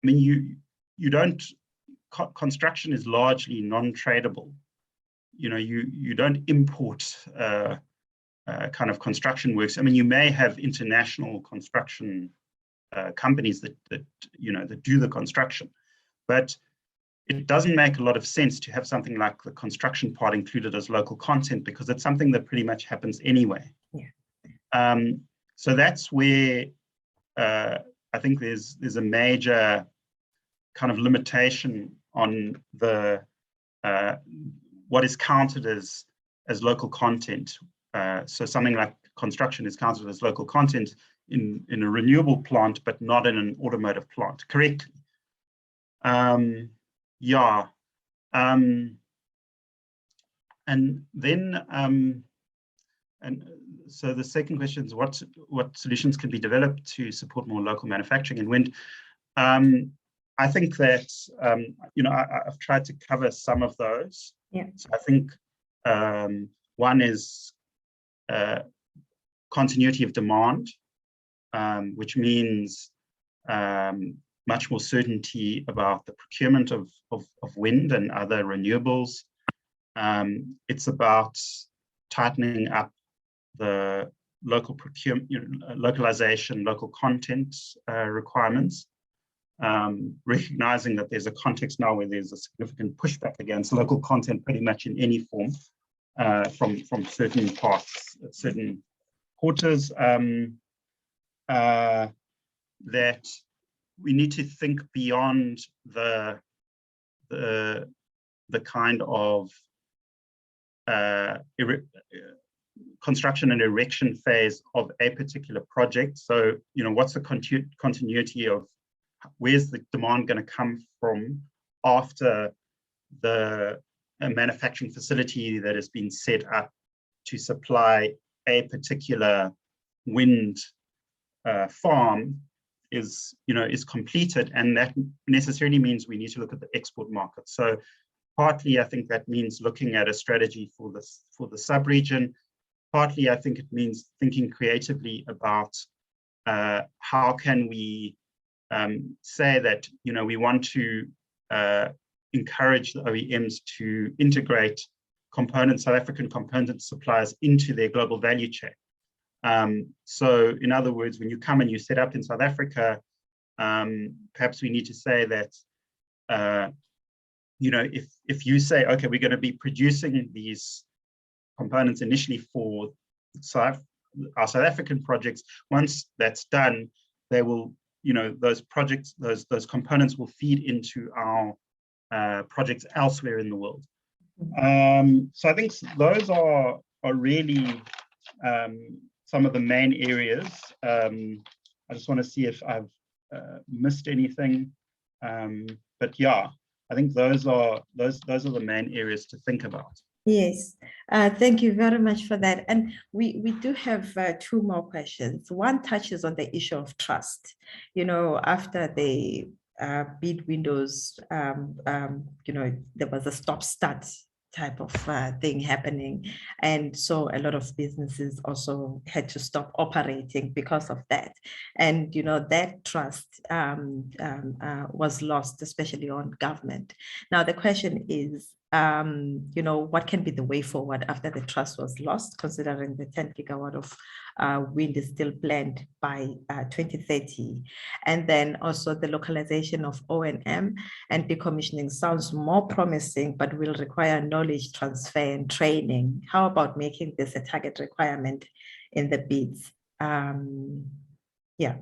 Speaker 4: I mean, you don't, construction is largely non-tradable. You don't import kind of construction works. I mean, you may have international construction companies that do the construction, but it doesn't make a lot of sense to have something like the construction part included as local content, because it's something that pretty much happens anyway.
Speaker 2: Yeah.
Speaker 4: So that's where I think there's a major kind of limitation on the what is counted as local content. So something like construction is counted as local content in a renewable plant, but not in an automotive plant, correctly. Yeah. And then, and so the second question is what solutions can be developed to support more local manufacturing in wind? I think that, I've tried to cover some of those.
Speaker 2: Yeah.
Speaker 4: So I think one is continuity of demand, which means much more certainty about the procurement of wind and other renewables. It's about tightening up the local procurement, localization, local content requirements, recognizing that there's a context now where there's a significant pushback against local content pretty much in any form from certain parts, certain quarters, that we need to think beyond the kind of construction and erection phase of a particular project. So, what's the continuity of where's the demand going to come from after the manufacturing facility that has been set up to supply a particular wind farm is completed, and that necessarily means we need to look at the export market. So partly I think that means looking at a strategy for the sub-region. Partly I think it means thinking creatively about how can we say that we want to encourage the OEMs to integrate South African component suppliers into their global value chain. So in other words, when you come and you set up in South Africa, perhaps we need to say that, if you say, okay, we're going to be producing these components initially for our South African projects, once that's done, they will, those projects, those components will feed into our projects elsewhere in the world. So I think those are really some of the main areas. I just want to see if I've missed anything, but yeah, I think those are the main areas to think about.
Speaker 2: Yes, thank you very much for that. And we do have two more questions. One touches on the issue of trust. After the bid windows, there was a stop-start type of thing happening. And so a lot of businesses also had to stop operating because of that. And, that trust was lost, especially on government. Now, the question is, what can be the way forward after the trust was lost, considering the 10 gigawatt of wind is still planned by 2030. And then also the localization of O&M and decommissioning sounds more promising, but will require knowledge transfer and training. How about making this a target requirement in the bids? Yeah,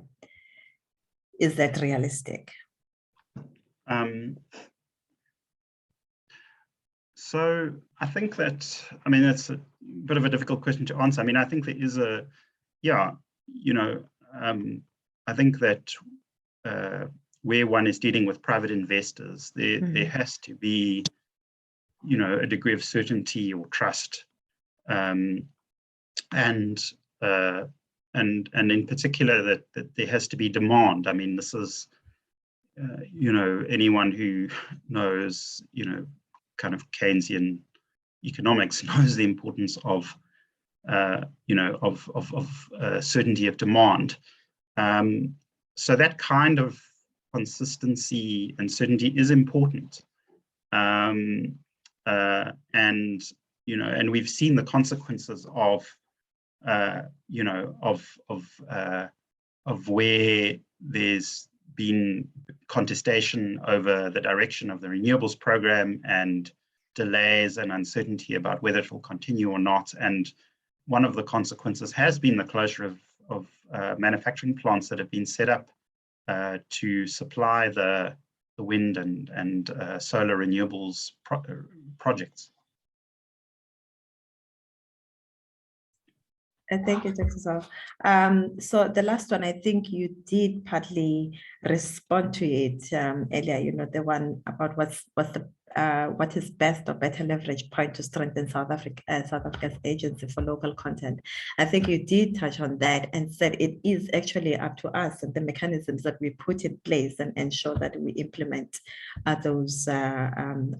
Speaker 2: is that realistic?
Speaker 4: So I think that, that's a bit of a difficult question to answer. I think there is I think that where one is dealing with private investors, there has to be, you know, a degree of certainty or trust, and in particular that there has to be demand. I mean, this is, you know, anyone who knows, you know, kind of Keynesian economics knows the importance of, you know, of certainty of demand. So that kind of consistency and certainty is important. And, you know, and we've seen the consequences of, you know, of where there's been contestation over the direction of the renewables program and delays and uncertainty about whether it will continue or not. And one of the consequences has been the closure of manufacturing plants that have been set up to supply the wind and solar renewables projects.
Speaker 2: Thank you, Dr. Zalk. So the last one, I think you did partly respond to it earlier, you know, the one about what is best or better leverage point to strengthen South Africa's agency for local content. I think you did touch on that and said it is actually up to us and the mechanisms that we put in place and ensure that we implement those in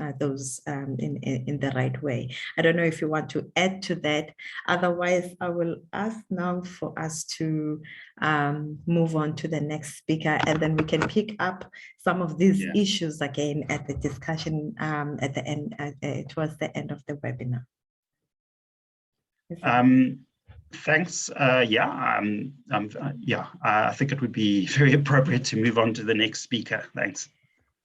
Speaker 2: the right way. I don't know if you want to add to that. Otherwise, I will ask now for us to move on to the next speaker, and then we can pick up some of these issues again at the discussion at the end, towards the end of the webinar.
Speaker 4: Thanks. I think it would be very appropriate to move on to the next speaker. Thanks.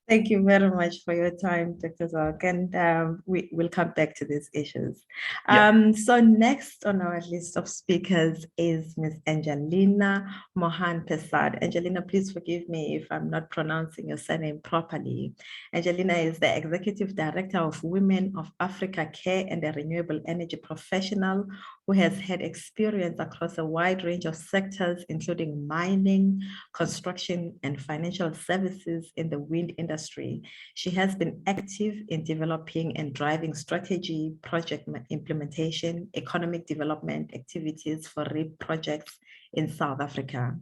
Speaker 2: Thank you very much for your time, Dr. Zalk, and we will come back to these issues. So next on our list of speakers is Ms. Angelina Mohan-Pesad. Angelina, please forgive me if I'm not pronouncing your surname properly. Angelina is the Executive Director of Women of Africa Care and a renewable energy professional who has had experience across a wide range of sectors, including mining, construction, and financial services in the wind industry. She has been active in developing and driving strategy, project implementation, economic development activities for REAP projects in South Africa.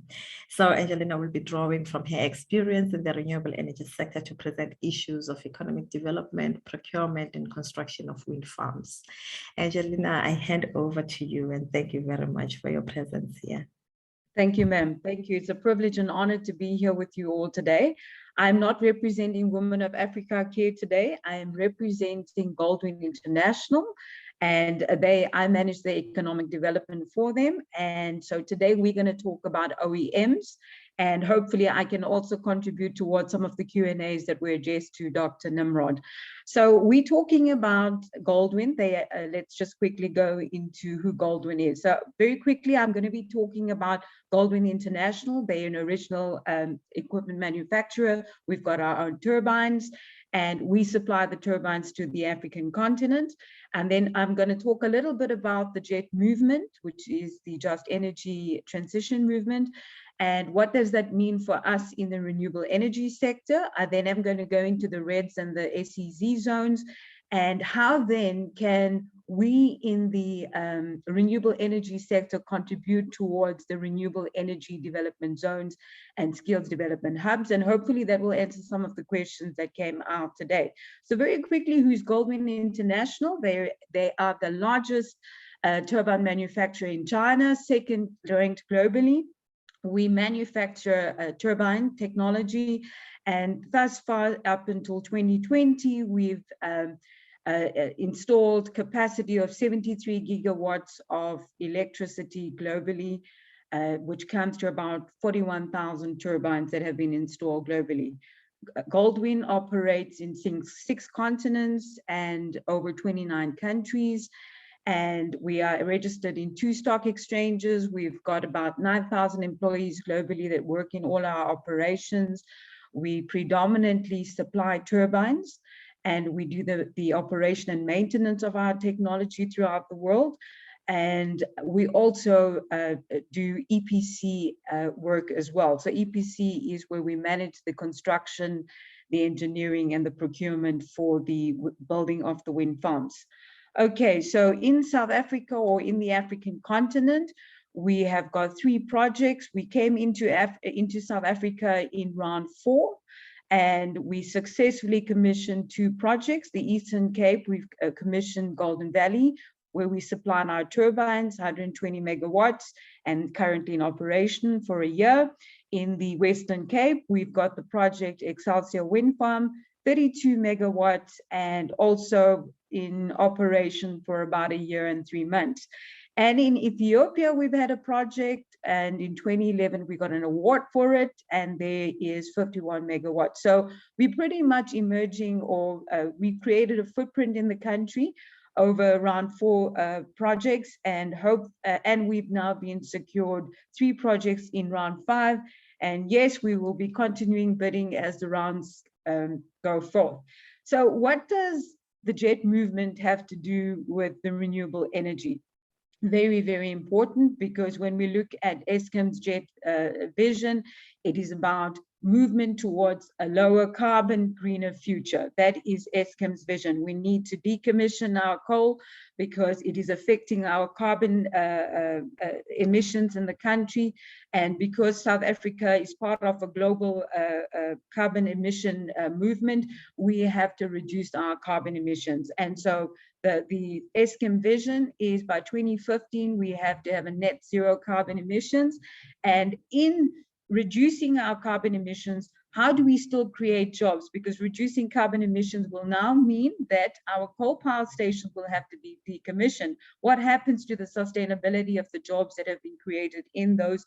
Speaker 2: So Angelina will be drawing from her experience in the renewable energy sector to present issues of economic development, procurement, and construction of wind farms. Angelina, I hand over to you, and thank you very much for your presence here.
Speaker 5: Thank you, ma'am. Thank you. It's a privilege and honor to be here with you all today. I'm not representing Women of Africa Care today. I am representing Goldwind International, and I manage the economic development for them. And so today we're going to talk about OEMs, and hopefully I can also contribute towards some of the Q&As that were addressed to Dr. Nimrod. So we're talking about Goldwind. Let's just quickly go into who Goldwind is. So very quickly, I'm going to be talking about Goldwind International. They're an original equipment manufacturer. We've got our own turbines, and we supply the turbines to the African continent. And then I'm going to talk a little bit about the JET movement, which is the Just Energy Transition Movement. And what does that mean for us in the renewable energy sector? Then I'm going to go into the REDs and the SEZ zones, and how then can we in the renewable energy sector contribute towards the renewable energy development zones and skills development hubs. And hopefully that will answer some of the questions that came out today. So very quickly, who's Goldwind International? They are the largest turbine manufacturer in China, second ranked globally. We manufacture turbine technology, and thus far up until 2020, we've installed capacity of 73 gigawatts of electricity globally, which comes to about 41,000 turbines that have been installed globally. Goldwind operates in six continents and over 29 countries. And we are registered in 2 stock exchanges. We've got about 9,000 employees globally that work in all our operations. We predominantly supply turbines, and we do the operation and maintenance of our technology throughout the world. And we also do EPC work as well. So EPC is where we manage the construction, the engineering, and the procurement for the building of the wind farms. Okay, so in South Africa, or in the African continent, we have got 3 projects. We came into South Africa in round 4, and we successfully commissioned 2 projects. The Eastern Cape, we've commissioned Golden Valley, where we supply our turbines, 120 megawatts, and currently in operation for a year. In the Western Cape, we've got the project Excelsior Wind Farm, 32 megawatts, and also in operation for about a year and 3 months. And in Ethiopia, we've had a project, and in 2011, we got an award for it, and there is 51 megawatts. So we're pretty much emerging, or we created a footprint in the country over around 4 projects, and we've now been secured 3 projects in round 5. And yes, we will be continuing bidding as the rounds go forth. So what does the JET movement have to do with the renewable energy? Very, very important, because when we look at Eskom's JET vision, it is about movement towards a lower carbon, greener future. That is Eskom's vision. We need to decommission our coal because it is affecting our carbon emissions in the country. And because South Africa is part of a global carbon emission movement, we have to reduce our carbon emissions. And so the Eskom vision is by 2015, we have to have a net zero carbon emissions. And in reducing our carbon emissions, how do we still create jobs? Because reducing carbon emissions will now mean that our coal power stations will have to be decommissioned. What happens to the sustainability of the jobs that have been created in those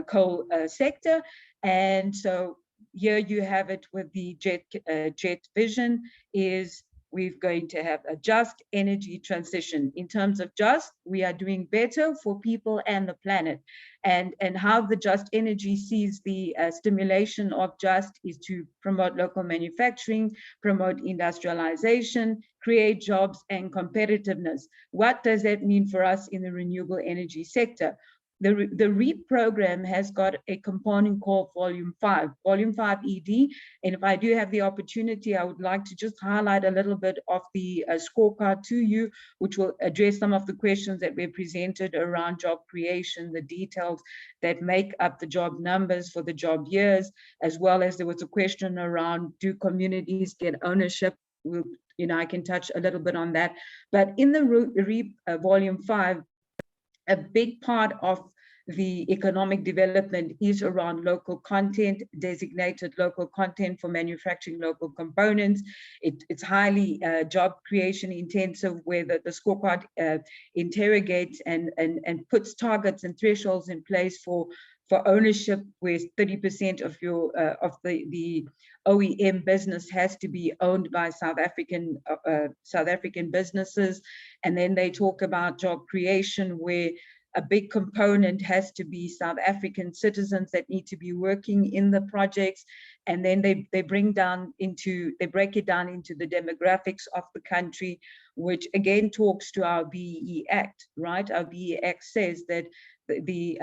Speaker 5: coal sector? And so here you have it with the JET vision is we're going to have a just energy transition. In terms of just, we are doing better for people and the planet. And how the just energy sees the stimulation of just is to promote local manufacturing, promote industrialization, create jobs and competitiveness. What does that mean for us in the renewable energy sector? The REAP program has got a component called Volume 5 ED. And if I do have the opportunity, I would like to just highlight a little bit of the scorecard to you, which will address some of the questions that were presented around job creation, the details that make up the job numbers for the job years, as well as there was a question around, do communities get ownership? I can touch a little bit on that. But in the REAP Volume 5, a big part of the economic development is around local content, designated local content for manufacturing local components. It's highly job creation intensive, where the scorecard interrogates and puts targets and thresholds in place for ownership, where 30% of your of the OEM business has to be owned by South African businesses. And then they talk about job creation, where a big component has to be South African citizens that need to be working in the projects. And then they break it down into the demographics of the country, which again talks to our BEE Act, right? Our BEE Act says that the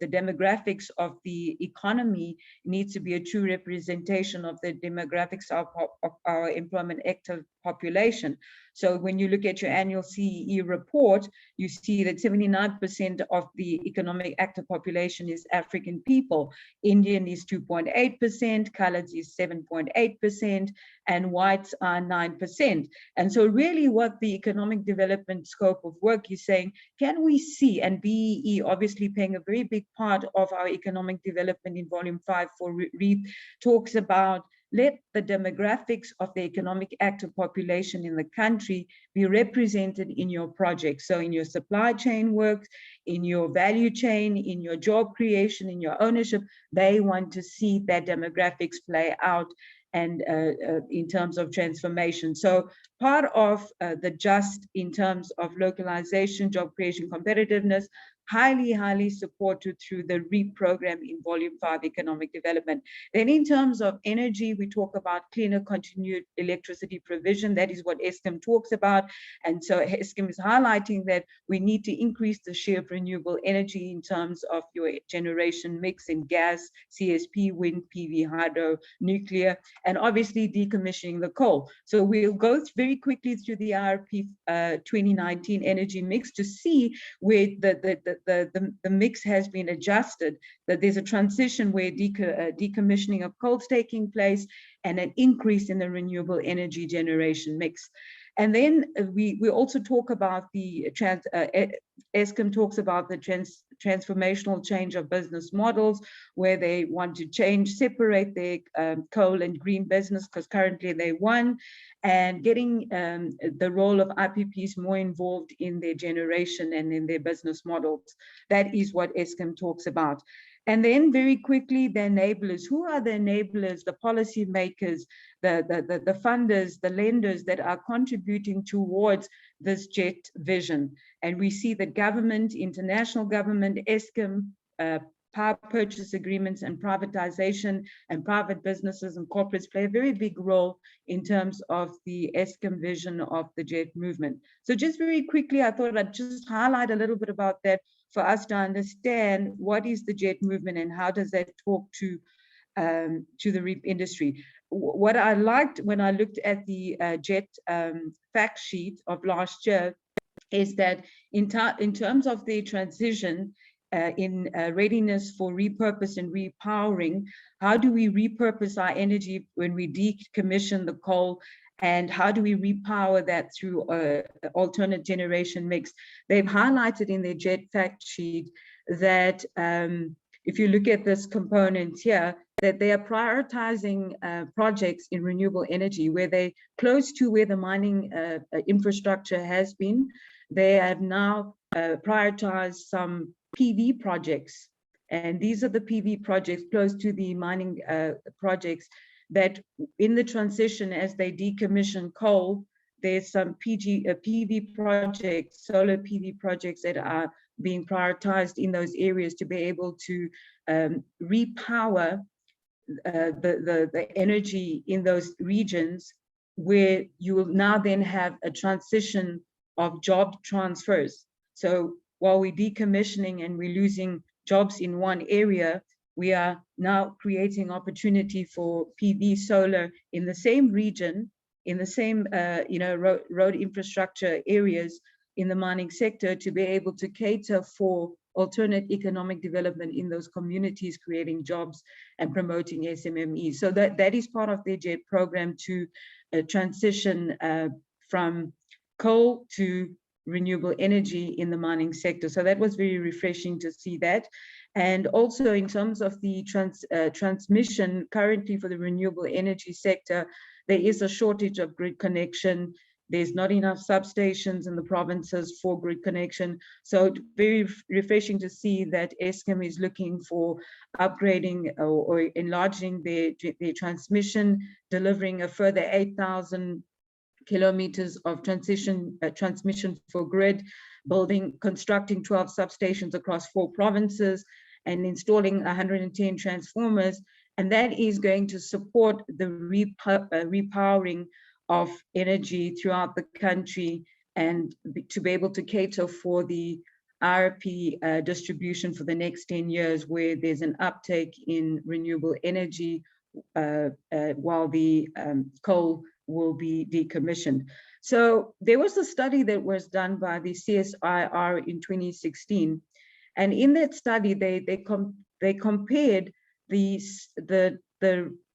Speaker 5: demographics of the economy needs to be a true representation of the demographics of our employment active population. So when you look at your annual CEE report, you see that 79% of the economic active population is African people. Indian is 2.8%, coloreds is 7.8%, and whites are 9%. And so really what the economic development scope of work is saying, can we see, and BEE obviously playing a very big part of our economic development in Volume 5 for REAP, talks about let the demographics of the economic active population in the country be represented in your projects. So in your supply chain work, in your value chain, in your job creation, in your ownership, they want to see that demographics play out and in terms of transformation. So part of the just in terms of localization, job creation, competitiveness, highly supported through the REAP program in Volume 5 Economic Development. Then in terms of energy, we talk about cleaner continued electricity provision. That is what Eskom talks about. And so Eskom is highlighting that we need to increase the share of renewable energy in terms of your generation mix in gas, CSP, wind, PV, hydro, nuclear, and obviously decommissioning the coal. So we'll go very quickly through the IRP 2019 energy mix to see where the mix has been adjusted, that there's a transition where decommissioning of coal is taking place and an increase in the renewable energy generation mix. And then we also talk about the Eskom talks about the transformational change of business models, where they want to separate their coal and green business, because currently they one, and getting the role of IPPs more involved in their generation and in their business models. That is what Eskom talks about. And then very quickly, the enablers. Who are the enablers, the policymakers, the funders, the lenders that are contributing towards this JET vision? And we see that government, international government, Eskom, power purchase agreements and privatization, and private businesses and corporates play a very big role in terms of the Eskom vision of the JET movement. So just very quickly, I thought I'd just highlight a little bit about that for us to understand what is the JET movement and how does that talk to the REAP industry. What I liked when I looked at the JET fact sheet of last year is that in terms of the transition in readiness for repurpose and repowering, how do we repurpose our energy when we decommission the coal, and how do we repower that through alternate generation mix? They've highlighted in their JET fact sheet that if you look at this component here, that they are prioritizing projects in renewable energy where they close to where the mining infrastructure has been. They have now prioritized some PV projects, and these are the PV projects close to the mining projects that in the transition as they decommission coal, there's some PV projects, solar PV projects that are being prioritized in those areas to be able to repower the energy in those regions, where you will now then have a transition of job transfers. So while we're decommissioning and we're losing jobs in one area, we are now creating opportunity for PV solar in the same region, in the same road infrastructure areas in the mining sector, to be able to cater for alternate economic development in those communities, creating jobs and promoting SMMEs. So that is part of their JET program to transition from coal to renewable energy in the mining sector. So that was very refreshing to see that. And also in terms of the transmission currently for the renewable energy sector, there is a shortage of grid connection. There's not enough substations in the provinces for grid connection. So very refreshing to see that Eskom is looking for upgrading or enlarging their transmission, delivering a further 8,000 kilometers of transmission for grid, constructing 12 substations across 4 provinces, and installing 110 transformers. And that is going to support the repowering of energy throughout the country, and to be able to cater for the IRP distribution for the next 10 years, where there's an uptake in renewable energy while the coal will be decommissioned. So there was a study that was done by the CSIR in 2016, and in that study they compared the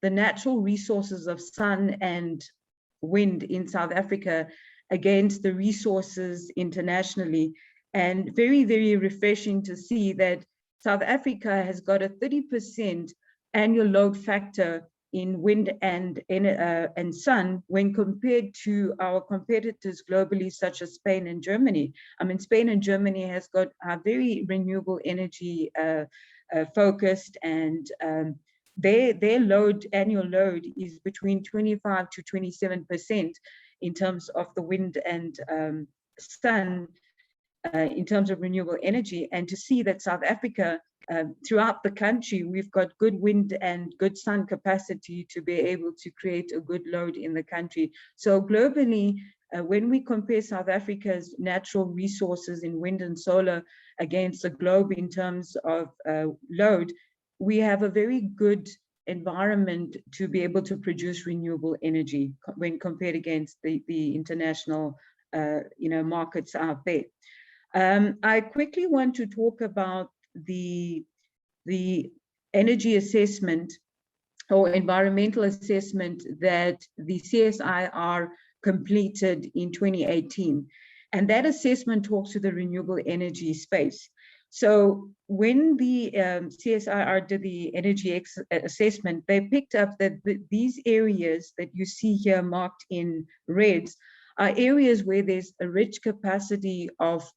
Speaker 5: natural resources of sun and wind in South Africa against the resources internationally, and very, very refreshing to see that South Africa has got a 30% annual load factor in wind and sun when compared to our competitors globally, such as Spain and Germany. I mean, Spain and Germany has got a very renewable energy focused, and their annual load is between 25 to 27% in terms of the wind and sun. in terms of renewable energy, and to see that South Africa, throughout the country, we've got good wind and good sun capacity to be able to create a good load in the country. So globally, when we compare South Africa's natural resources in wind and solar against the globe in terms of load, we have a very good environment to be able to produce renewable energy when compared against the international markets out there. I quickly want to talk about the energy assessment or environmental assessment that the CSIR completed in 2018. And that assessment talks to the renewable energy space. So when the CSIR did the energy assessment, they picked up that these areas that you see here marked in reds are areas where there's a rich capacity of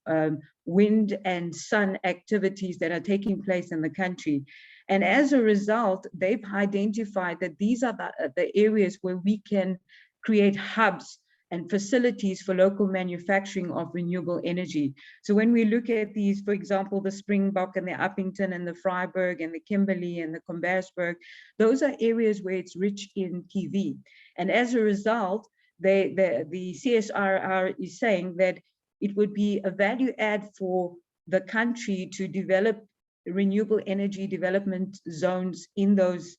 Speaker 5: wind and sun activities that are taking place in the country. And as a result, they've identified that these are the areas where we can create hubs and facilities for local manufacturing of renewable energy. So when we look at these, for example, the Springbok and the Uppington and the Vryburg and the Kimberley and the Combarsburg, those are areas where it's rich in PV. And as a result, the CSIR is saying that it would be a value add for the country to develop renewable energy development zones in those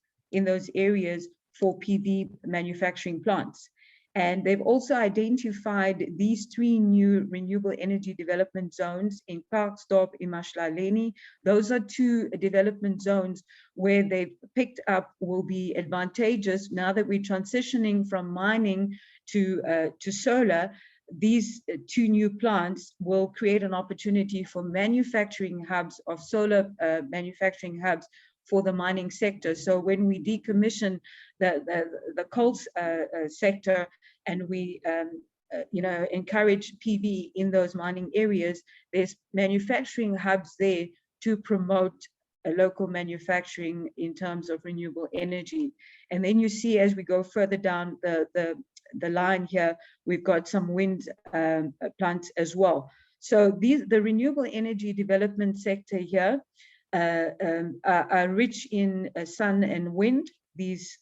Speaker 5: areas for PV manufacturing plants. And they've also identified these 3 new renewable energy development zones in Klerksdorp, in Emashlaleni. Those are 2 development zones where they've picked up will be advantageous now that we're transitioning from mining to solar. These 2 new plants will create an opportunity for manufacturing hubs of solar manufacturing hubs for the mining sector. So when we decommission the coal sector and we encourage PV in those mining areas, there's manufacturing hubs there to promote a local manufacturing in terms of renewable energy. And then you see as we go further down the line here, we've got some wind plants as well. So the renewable energy development sector here are rich in sun and wind, these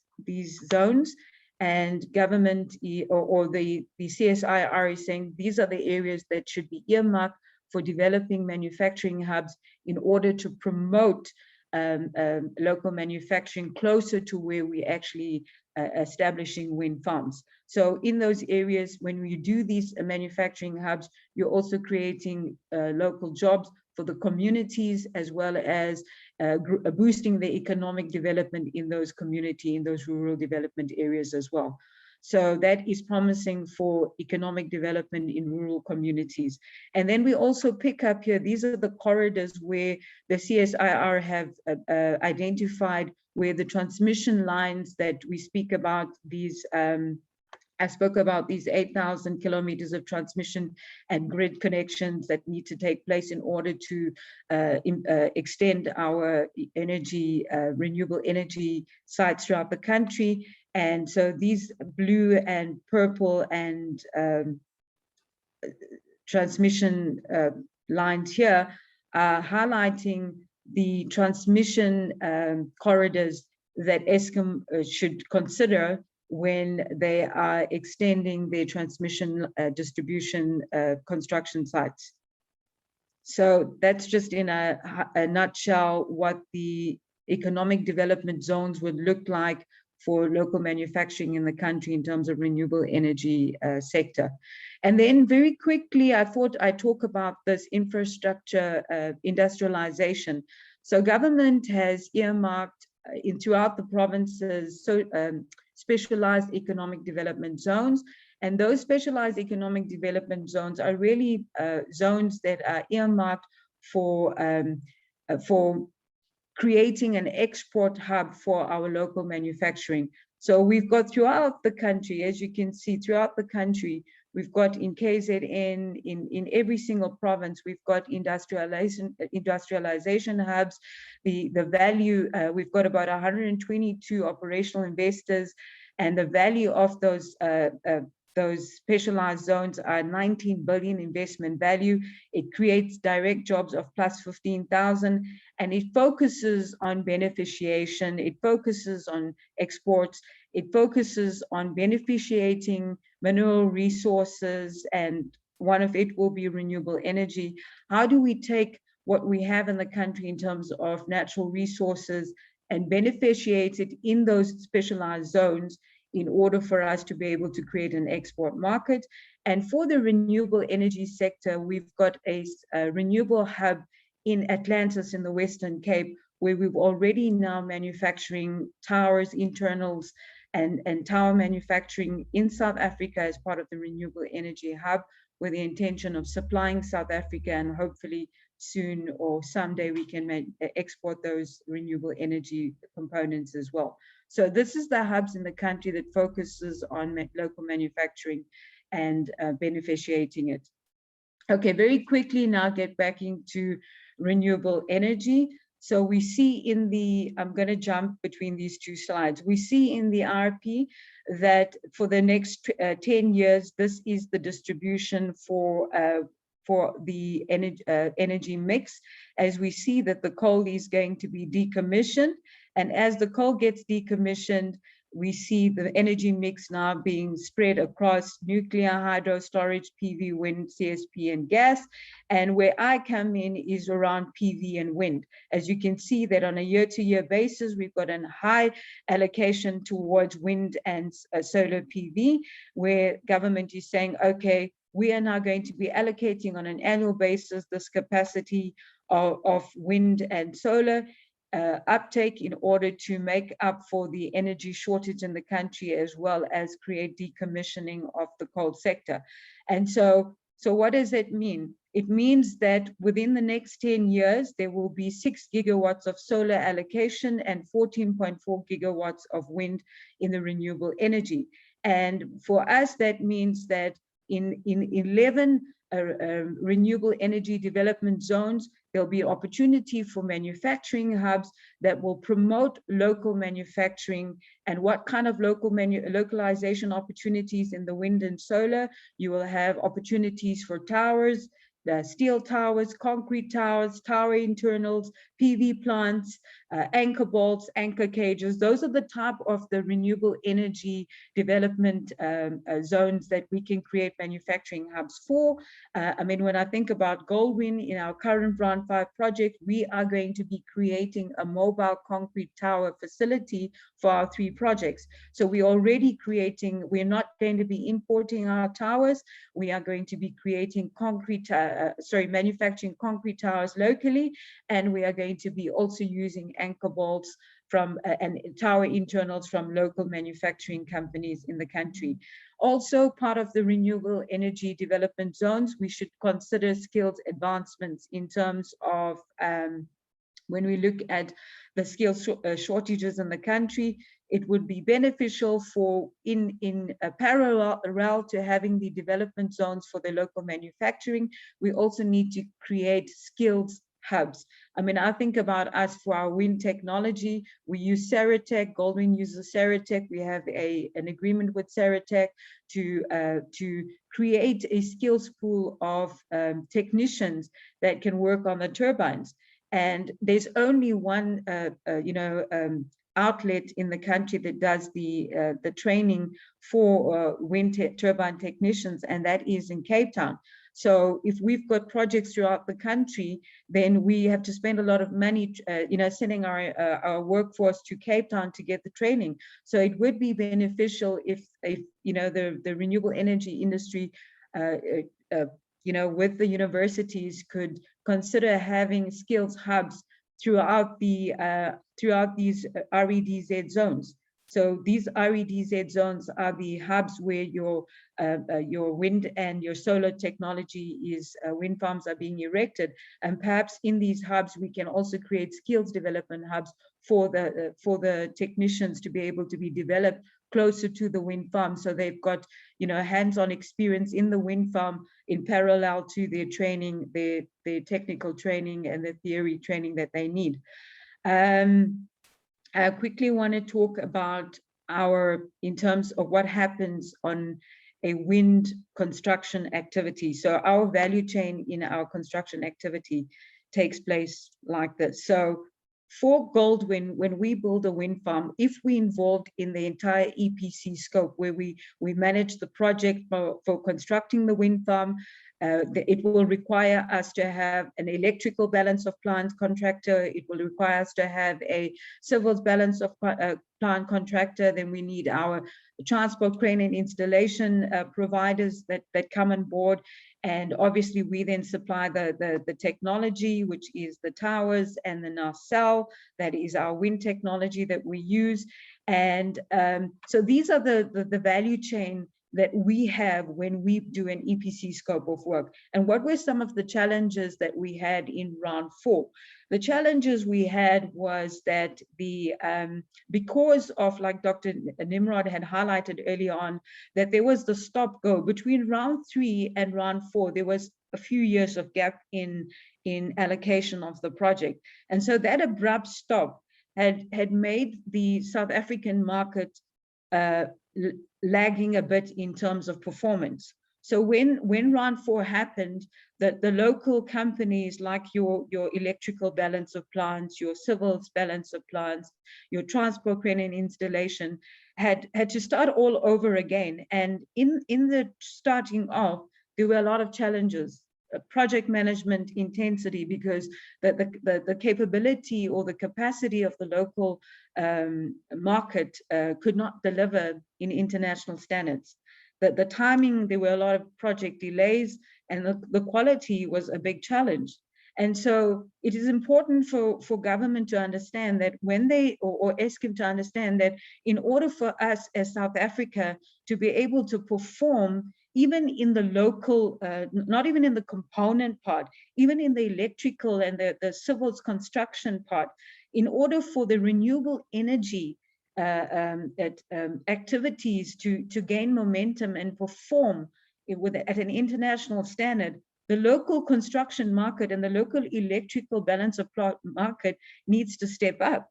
Speaker 5: zones, and government or the CSIR is saying these are the areas that should be earmarked for developing manufacturing hubs in order to promote local manufacturing closer to where we actually establishing wind farms. So in those areas, when you do these manufacturing hubs, you're also creating local jobs for the communities, as well as boosting the economic development in those community, in those rural development areas as well. So that is promising for economic development in rural communities. And then we also pick up here, these are the corridors where the CSIR have identified where the transmission lines that we speak about, these I spoke about these 8,000 kilometers of transmission and grid connections that need to take place in order to extend our energy, renewable energy sites throughout the country. And so these blue and purple and transmission lines here are highlighting the transmission corridors that Eskom should consider when they are extending their transmission distribution construction sites. So that's just in a nutshell what the economic development zones would look like for local manufacturing in the country in terms of renewable energy sector. And then very quickly, I thought I'd talk about this infrastructure industrialization. So government has earmarked throughout the provinces specialized economic development zones. And those specialized economic development zones are really zones that are earmarked for creating an export hub for our local manufacturing. So we've got throughout the country, as you can see, throughout the country, we've got in KZN, in every single province, we've got industrialization hubs. The value, we've got about 122 operational investors, and the value of those those specialized zones are 19 billion investment value. It creates direct jobs of plus 15,000, and it focuses on beneficiation. It focuses on exports. It focuses on beneficiating mineral resources, and one of it will be renewable energy. How do we take what we have in the country in terms of natural resources and beneficiate it in those specialized zones in order for us to be able to create an export market? And for the renewable energy sector, we've got a renewable hub in Atlantis in the Western Cape, where we've already now manufacturing towers, internals, and tower manufacturing in South Africa as part of the renewable energy hub, with the intention of supplying South Africa, and hopefully soon or someday we can export those renewable energy components as well. So this is the hubs in the country that focuses on local manufacturing and beneficiating it. Okay, very quickly now get back into renewable energy. So we see in the, I'm going to jump between these two slides. We see in the RP that for the next 10 years, this is the distribution for the energy mix, as we see that the coal is going to be decommissioned. And as the coal gets decommissioned, we see the energy mix now being spread across nuclear, hydro, storage, PV, wind, CSP, and gas. And where I come in is around PV and wind. As you can see that on a year-to-year basis, we've got a high allocation towards wind and solar PV, where government is saying, okay, we are now going to be allocating on an annual basis this capacity of wind and solar uptake in order to make up for the energy shortage in the country, as well as create decommissioning of the coal sector. And so what does it mean? It means that within the next 10 years, there will be 6 gigawatts of solar allocation and 14.4 gigawatts of wind in the renewable energy. And for us, that means that in 11 renewable energy development zones, there'll be opportunity for manufacturing hubs that will promote local manufacturing. And what kind of localization opportunities in the wind and solar? You will have opportunities for towers, the steel towers, concrete towers, tower internals, PV plants, anchor bolts, anchor cages. Those are the type of the renewable energy development zones that we can create manufacturing hubs for. I mean, when I think about Goldwind in our current Round 5 project, we are going to be creating a mobile concrete tower facility for our 3 projects. So we're already creating, we're not going to be importing our towers. We are going to be creating manufacturing concrete towers locally, and we are going to be also using anchor bolts from and tower internals from local manufacturing companies in the country. Also, part of the renewable energy development zones, we should consider skills advancements in terms of when we look at the skills shortages in the country. It would be beneficial for in a parallel to having the development zones for the local manufacturing. We also need to create skills hubs. I mean, I think about us for our wind technology. We use Ceratec. Goldwind uses Ceratec. We have an agreement with Ceratec to create a skills pool of technicians that can work on the turbines. And there's only one, outlet in the country that does the training for wind turbine technicians, and that is in Cape Town. So if we've got projects throughout the country, then we have to spend a lot of money, sending our workforce to Cape Town to get the training. So it would be beneficial if the renewable energy industry, with the universities, could consider having skills hubs throughout these REDZ zones. So these REDZ zones are the hubs where your wind and your solar technology is, wind farms are being erected. And perhaps in these hubs, we can also create skills development hubs for the technicians to be able to be developed closer to the wind farm. So they've got, hands-on experience in the wind farm in parallel to their training, their technical training and the theory training that they need. I quickly want to talk about in terms of what happens a wind construction activity. So our value chain in our construction activity takes place like this. So for Goldwind, when we build a wind farm, if we involved in the entire EPC scope, where we manage the project for constructing the wind farm, it will require us to have an electrical balance of plant contractor. It will require us to have a civils balance of plant contractor. Then we need our transport crane and installation providers that come on board. And obviously we then supply the technology, which is the towers and the nacelle. That is our wind technology that we use. And so these are the value chain that we have when we do an EPC scope of work. And what were some of the challenges that we had in round 4? The challenges we had was that because of, like Dr. Nimrod had highlighted early on, that there was the stop-go between round 3 and round 4. There was a few years of gap in allocation of the project. And so that abrupt stop had made the South African market lagging a bit in terms of performance. So when round 4 happened, the local companies like your electrical balance of plants, your civils balance of plants, your transport crane and installation had to start all over again. And in the starting off, there were a lot of challenges. Project management intensity, because the capability or the capacity of the local market could not deliver in international standards. The timing, there were a lot of project delays, and the quality was a big challenge. And so it is important for government to understand that when they, or Eskom to understand that in order for us as South Africa to be able to perform, even in the local, not even in the component part, even in the electrical and the civils construction part, in order for the renewable energy activities to gain momentum and perform at an international standard, the local construction market and the local electrical balance of plant market needs to step up.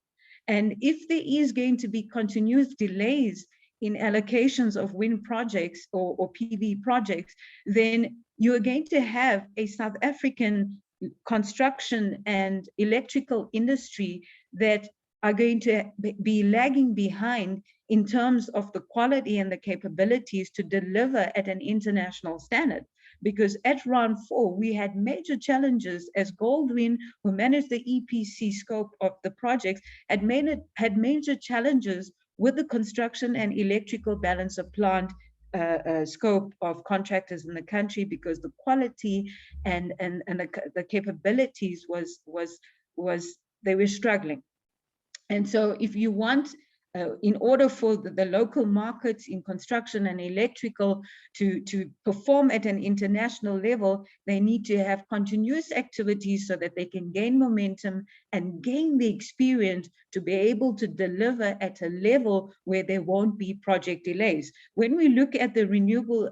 Speaker 5: And if there is going to be continuous delays in allocations of wind projects or PV projects, then you're going to have a South African construction and electrical industry that are going to be lagging behind in terms of the quality and the capabilities to deliver at an international standard. Because at round 4, we had major challenges as Goldwind, who managed the EPC scope of the projects, had major challenges with the construction and electrical balance of plant scope of contractors in the country, because the quality and the capabilities they were struggling. And so if you want, in order for the local markets in construction and electrical to perform at an international level, they need to have continuous activities so that they can gain momentum and gain the experience to be able to deliver at a level where there won't be project delays. When we look at the renewable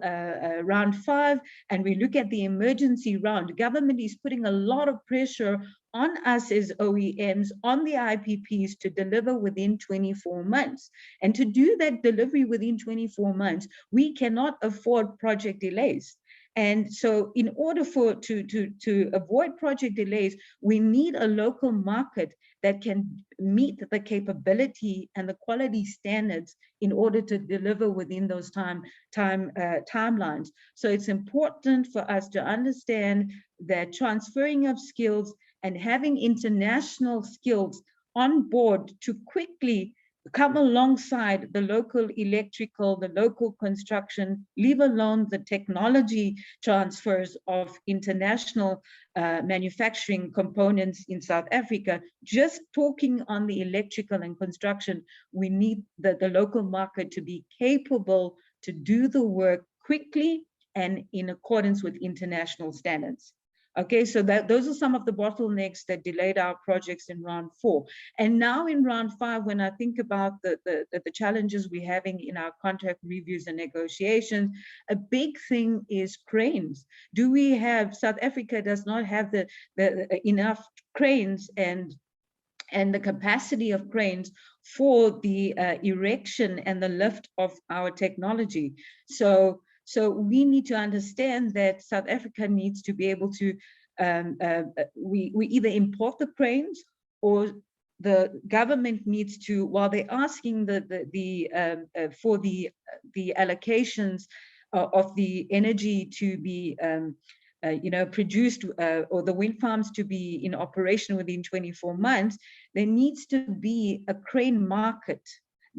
Speaker 5: round 5 and we look at the emergency round, government is putting a lot of pressure on us as OEMs, on the IPPs to deliver within 24 months. And to do that delivery within 24 months, we cannot afford project delays. And so in order to avoid project delays, we need a local market that can meet the capability and the quality standards in order to deliver within those timelines. So it's important for us to understand that transferring of skills and having international skills on board to quickly come alongside the local electrical, the local construction, leave alone the technology transfers of international manufacturing components in South Africa. Just talking on the electrical and construction, we need the local market to be capable to do the work quickly and in accordance with international standards. Okay, so those are some of the bottlenecks that delayed our projects in round 4. And now in round 5, when I think about the challenges we're having in our contract reviews and negotiations, a big thing is cranes. Do we have, South Africa does not have the enough cranes and the capacity of cranes for the erection and the lift of our technology. So So we need to understand that South Africa needs to be able to, we either import the cranes, or the government needs to, while they're asking for the allocations of the energy to be produced, or the wind farms to be in operation within 24 months, there needs to be a crane market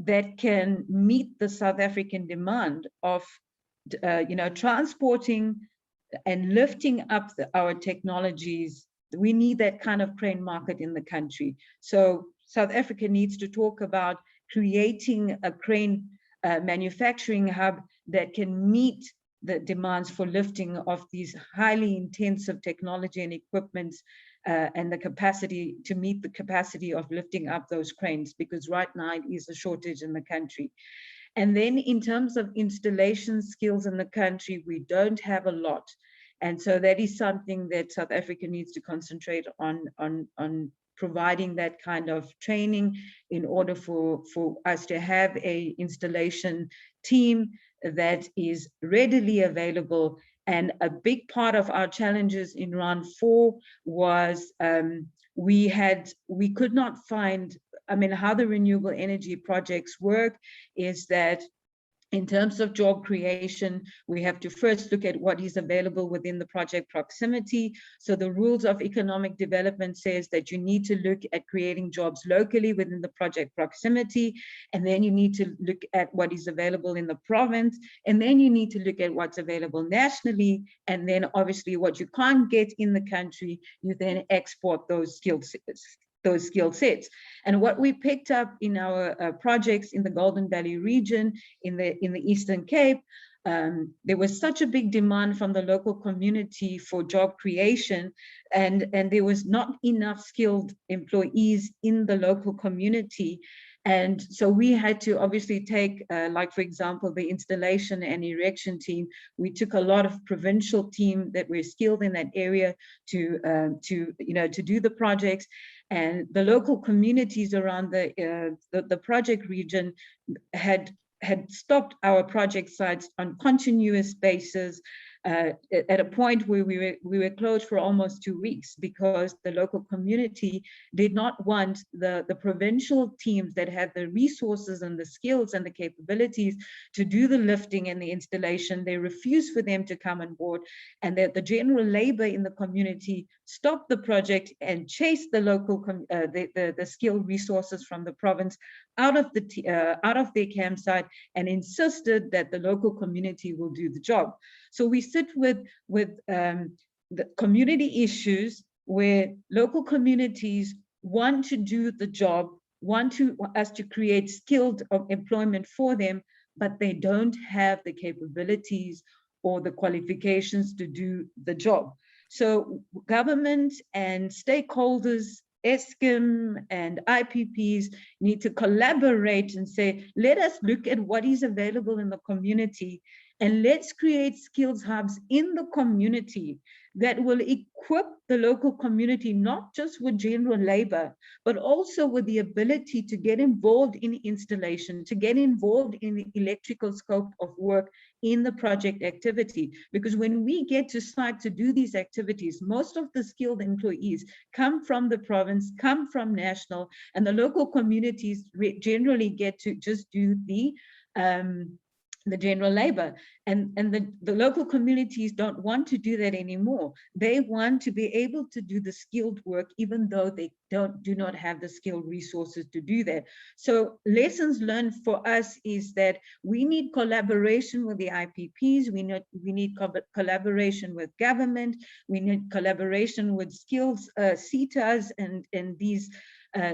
Speaker 5: that can meet the South African demand of transporting and lifting up our technologies. We need that kind of crane market in the country. So South Africa needs to talk about creating a crane manufacturing hub that can meet the demands for lifting of these highly intensive technology and equipment, and the capacity to meet the capacity of lifting up those cranes, because right now it is a shortage in the country. And then in terms of installation skills in the country, we don't have a lot. And so that is something that South Africa needs to concentrate on providing that kind of training in order for us to have a installation team that is readily available. And a big part of our challenges in round 4 was we could not find, how the renewable energy projects work is that in terms of job creation, we have to first look at what is available within the project proximity. So the rules of economic development says that you need to look at creating jobs locally within the project proximity, and then you need to look at what is available in the province, and then you need to look at what's available nationally, and then obviously what you can't get in the country, you then export those skill sets. And what we picked up in our projects in the Golden Valley region, in the Eastern Cape, there was such a big demand from the local community for job creation, and there was not enough skilled employees in the local community. And so we had to obviously take, like for example, the installation and erection team. We took a lot of provincial team that were skilled in that area to do the projects, and the local communities around the project region had stopped our project sites on continuous basis. At a point where we were closed for almost 2 weeks, because the local community did not want the provincial teams that had the resources and the skills and the capabilities to do the lifting and the installation. They refused for them to come on board, and that the general labor in the community stopped the project and chased the local the skilled resources from the province out of their campsite, and insisted that the local community will do the job. So we sit with the community issues where local communities want to do the job, want us to create skilled employment for them, but they don't have the capabilities or the qualifications to do the job. So government and stakeholders, Eskom and IPPs need to collaborate and say, let us look at what is available in the community, and let's create skills hubs in the community that will equip the local community, not just with general labor, but also with the ability to get involved in installation, to get involved in the electrical scope of work in the project activity. Because when we get to site to do these activities, most of the skilled employees come from the province, come from national, and the local communities generally get to just do the general labor, and the local communities don't want to do that anymore. They want to be able to do the skilled work, even though they do not have the skilled resources to do that. So lessons learned for us is that we need collaboration with the IPPs, we need collaboration with government, we need collaboration with skills CETAs and these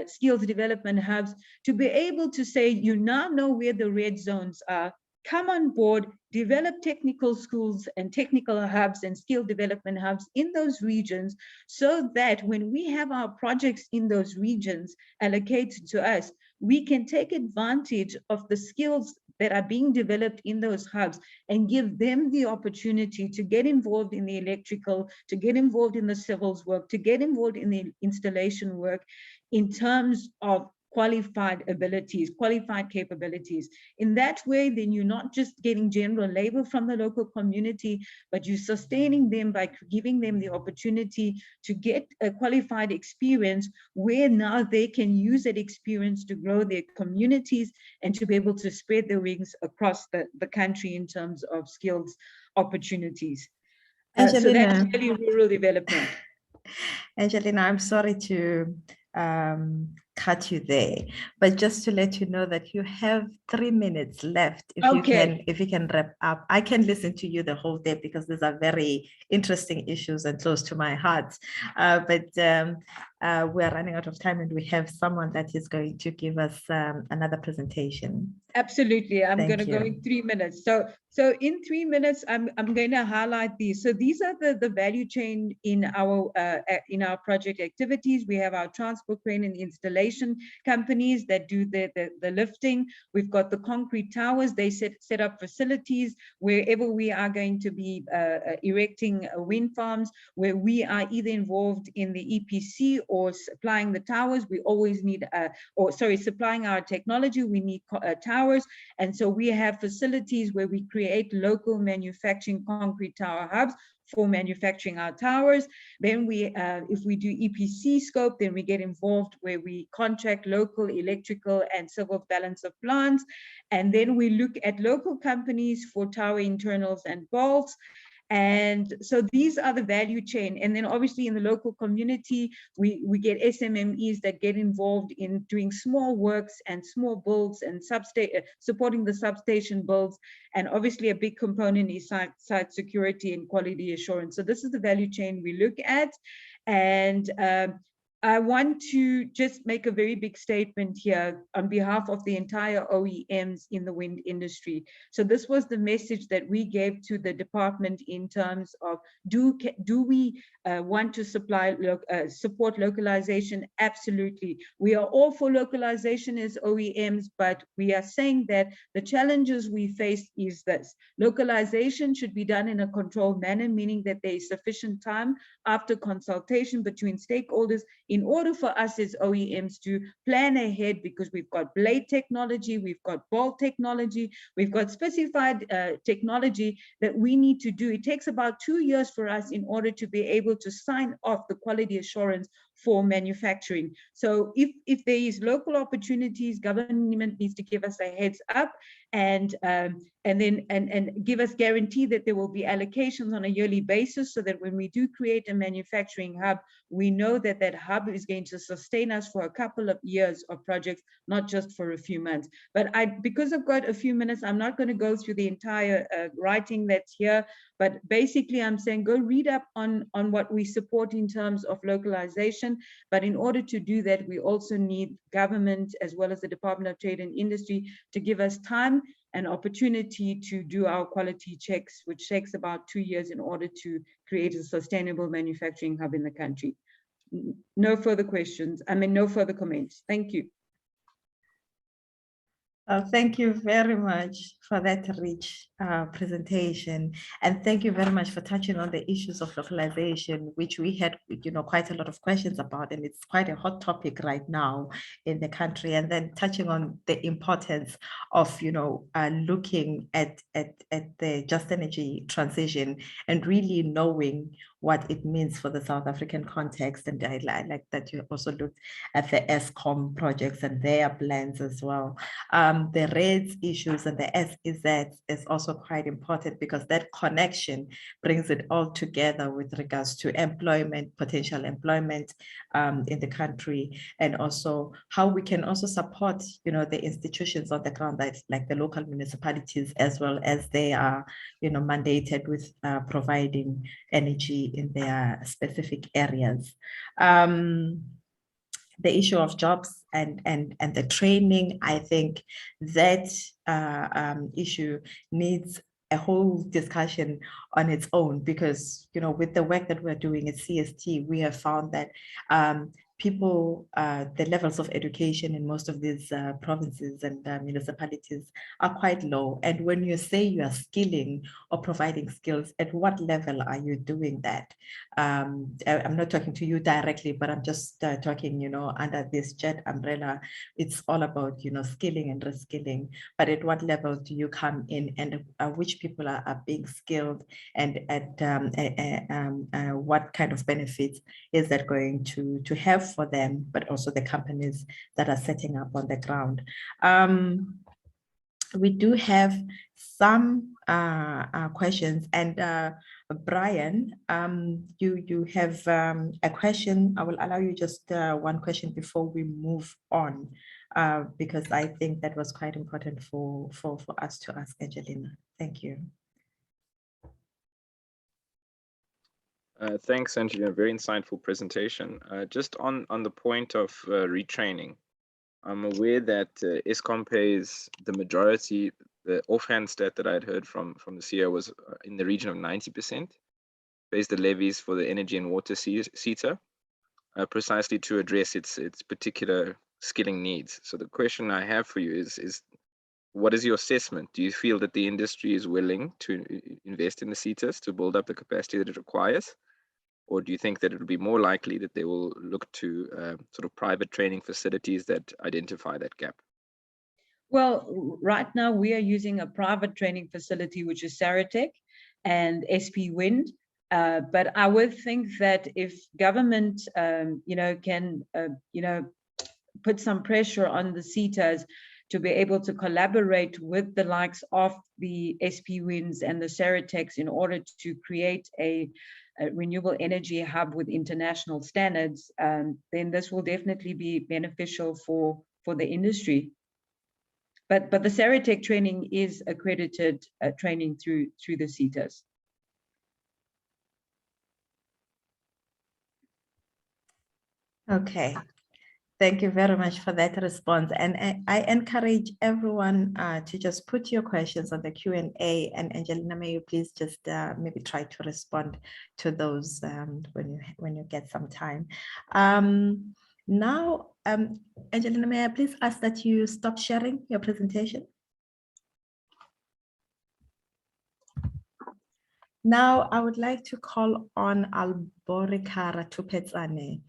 Speaker 5: skills development hubs, to be able to say, you now know where the red zones are, come on board, develop technical schools and technical hubs and skill development hubs in those regions, so that when we have our projects in those regions allocated to us, we can take advantage of the skills that are being developed in those hubs and give them the opportunity to get involved in the electrical, to get involved in the civils work, to get involved in the installation work, in terms of qualified abilities, qualified capabilities. In that way, then you're not just getting general labor from the local community, but you're sustaining them by giving them the opportunity to get a qualified experience where now they can use that experience to grow their communities and to be able to spread their wings across the country in terms of skills opportunities. So
Speaker 2: Angelina,
Speaker 5: that's really rural development.
Speaker 2: Angelina, I'm sorry to cut you there, but just to let you know that you have 3 minutes left. If you can wrap up, I can listen to you the whole day because these are very interesting issues and close to my heart. But we're running out of time, and we have someone that is going to give us another presentation.
Speaker 5: Absolutely. I'm going to go in 3 minutes. So in 3 minutes, I'm going to highlight these. So these are the value chain in our project activities. We have our transport crane and installation companies that do the lifting. We've got the concrete towers. They set up facilities wherever we are going to be erecting wind farms, where we are either involved in the EPC or supplying the towers. We always need, supplying our technology. We need towers. And so we have facilities where we create local manufacturing concrete tower hubs for manufacturing our towers. Then we, if we do EPC scope, then we get involved where we contract local electrical and civil balance of plants. And then we look at local companies for tower internals and bolts. And so these are the value chain. And then obviously in the local community, we get SMMEs that get involved in doing small works and small builds and supporting the substation builds. And obviously a big component is site security and quality assurance. So this is the value chain we look at. And I want to just make a very big statement here on behalf of the entire OEMs in the wind industry. So this was the message that we gave to the department in terms of, do we want to support localization? Absolutely. We are all for localization as OEMs, but we are saying that the challenges we face is this. Localization should be done in a controlled manner, meaning that there is sufficient time after consultation between stakeholders in order for us as OEMs to plan ahead, because we've got blade technology, we've got bolt technology, we've got specified technology that we need to do. It takes about 2 years for us in order to be able to sign off the quality assurance for manufacturing. So if there is local opportunities, government needs to give us a heads up and give us guarantee that there will be allocations on a yearly basis, so that when we do create a manufacturing hub, we know that that hub is going to sustain us for a couple of years of projects, not just for a few months. But because I've got a few minutes, I'm not going to go through the entire writing that's here, but basically I'm saying go read up on what we support in terms of localization. But in order to do that, we also need government as well as the Department of Trade and Industry to give us time and opportunity to do our quality checks, which takes about 2 years in order to create a sustainable manufacturing hub in the country. No further questions. No further comments. Thank you.
Speaker 2: Thank you very much for that rich presentation, and thank you very much for touching on the issues of localization, which we had, quite a lot of questions about, and it's quite a hot topic right now in the country. And then touching on the importance of, looking at the just energy transition and really knowing what it means for the South African context. And I like that you also looked at the ESCOM projects and their plans as well. The REDS issues and the SEZ is also quite important, because that connection brings it all together with regards to employment, potential employment in the country, and also how we can also support, the institutions on the ground, that like the local municipalities, as well as they are, mandated with providing energy in their specific areas. The issue of jobs and the training, I think that issue needs a whole discussion on its own, because with the work that we're doing at CST, we have found that people, the levels of education in most of these provinces and municipalities are quite low. And when you say you are skilling or providing skills, at what level are you doing that? I'm not talking to you directly, but I'm just talking, you know, under this JET umbrella. It's all about, you know, skilling and reskilling. But at what level do you come in, and which people are being skilled, and at what kind of benefits is that going to have for them, but also the companies that are setting up on the ground. We do have some questions, and Brian, you have a question. I will allow you just one question before we move on, because I think that was quite important for us to ask Angelina. Thank you.
Speaker 3: Thanks, Angelina. Very insightful presentation. Just on the point of retraining, I'm aware that Eskom pays the majority. The offhand stat that I had heard from the CEO was in the region of 90%, pays the levies for the energy and water SETA, precisely to address its particular skilling needs. So the question I have for you is what is your assessment? Do you feel that the industry is willing to invest in the SETAs to build up the capacity that it requires? Or do you think that it will be more likely that they will look to sort of private training facilities that identify that gap?
Speaker 5: Well, right now we are using a private training facility, which is Saratech and SP Wind. But I would think that if government, you know, can, you know, put some pressure on the SETAs to be able to collaborate with the likes of the SP Winds and the Saratechs in order to create a renewable energy hub with international standards, then this will definitely be beneficial for the industry. But the Saratech training is accredited training through the SETAs.
Speaker 2: Okay. Thank you very much for that response. And I encourage everyone to just put your questions on the Q&A, and Angelina, may you please just maybe try to respond to those when you get some time. Now, Angelina, may I please ask that you stop sharing your presentation? Now, I would like to call on Alborikara Tupetsane.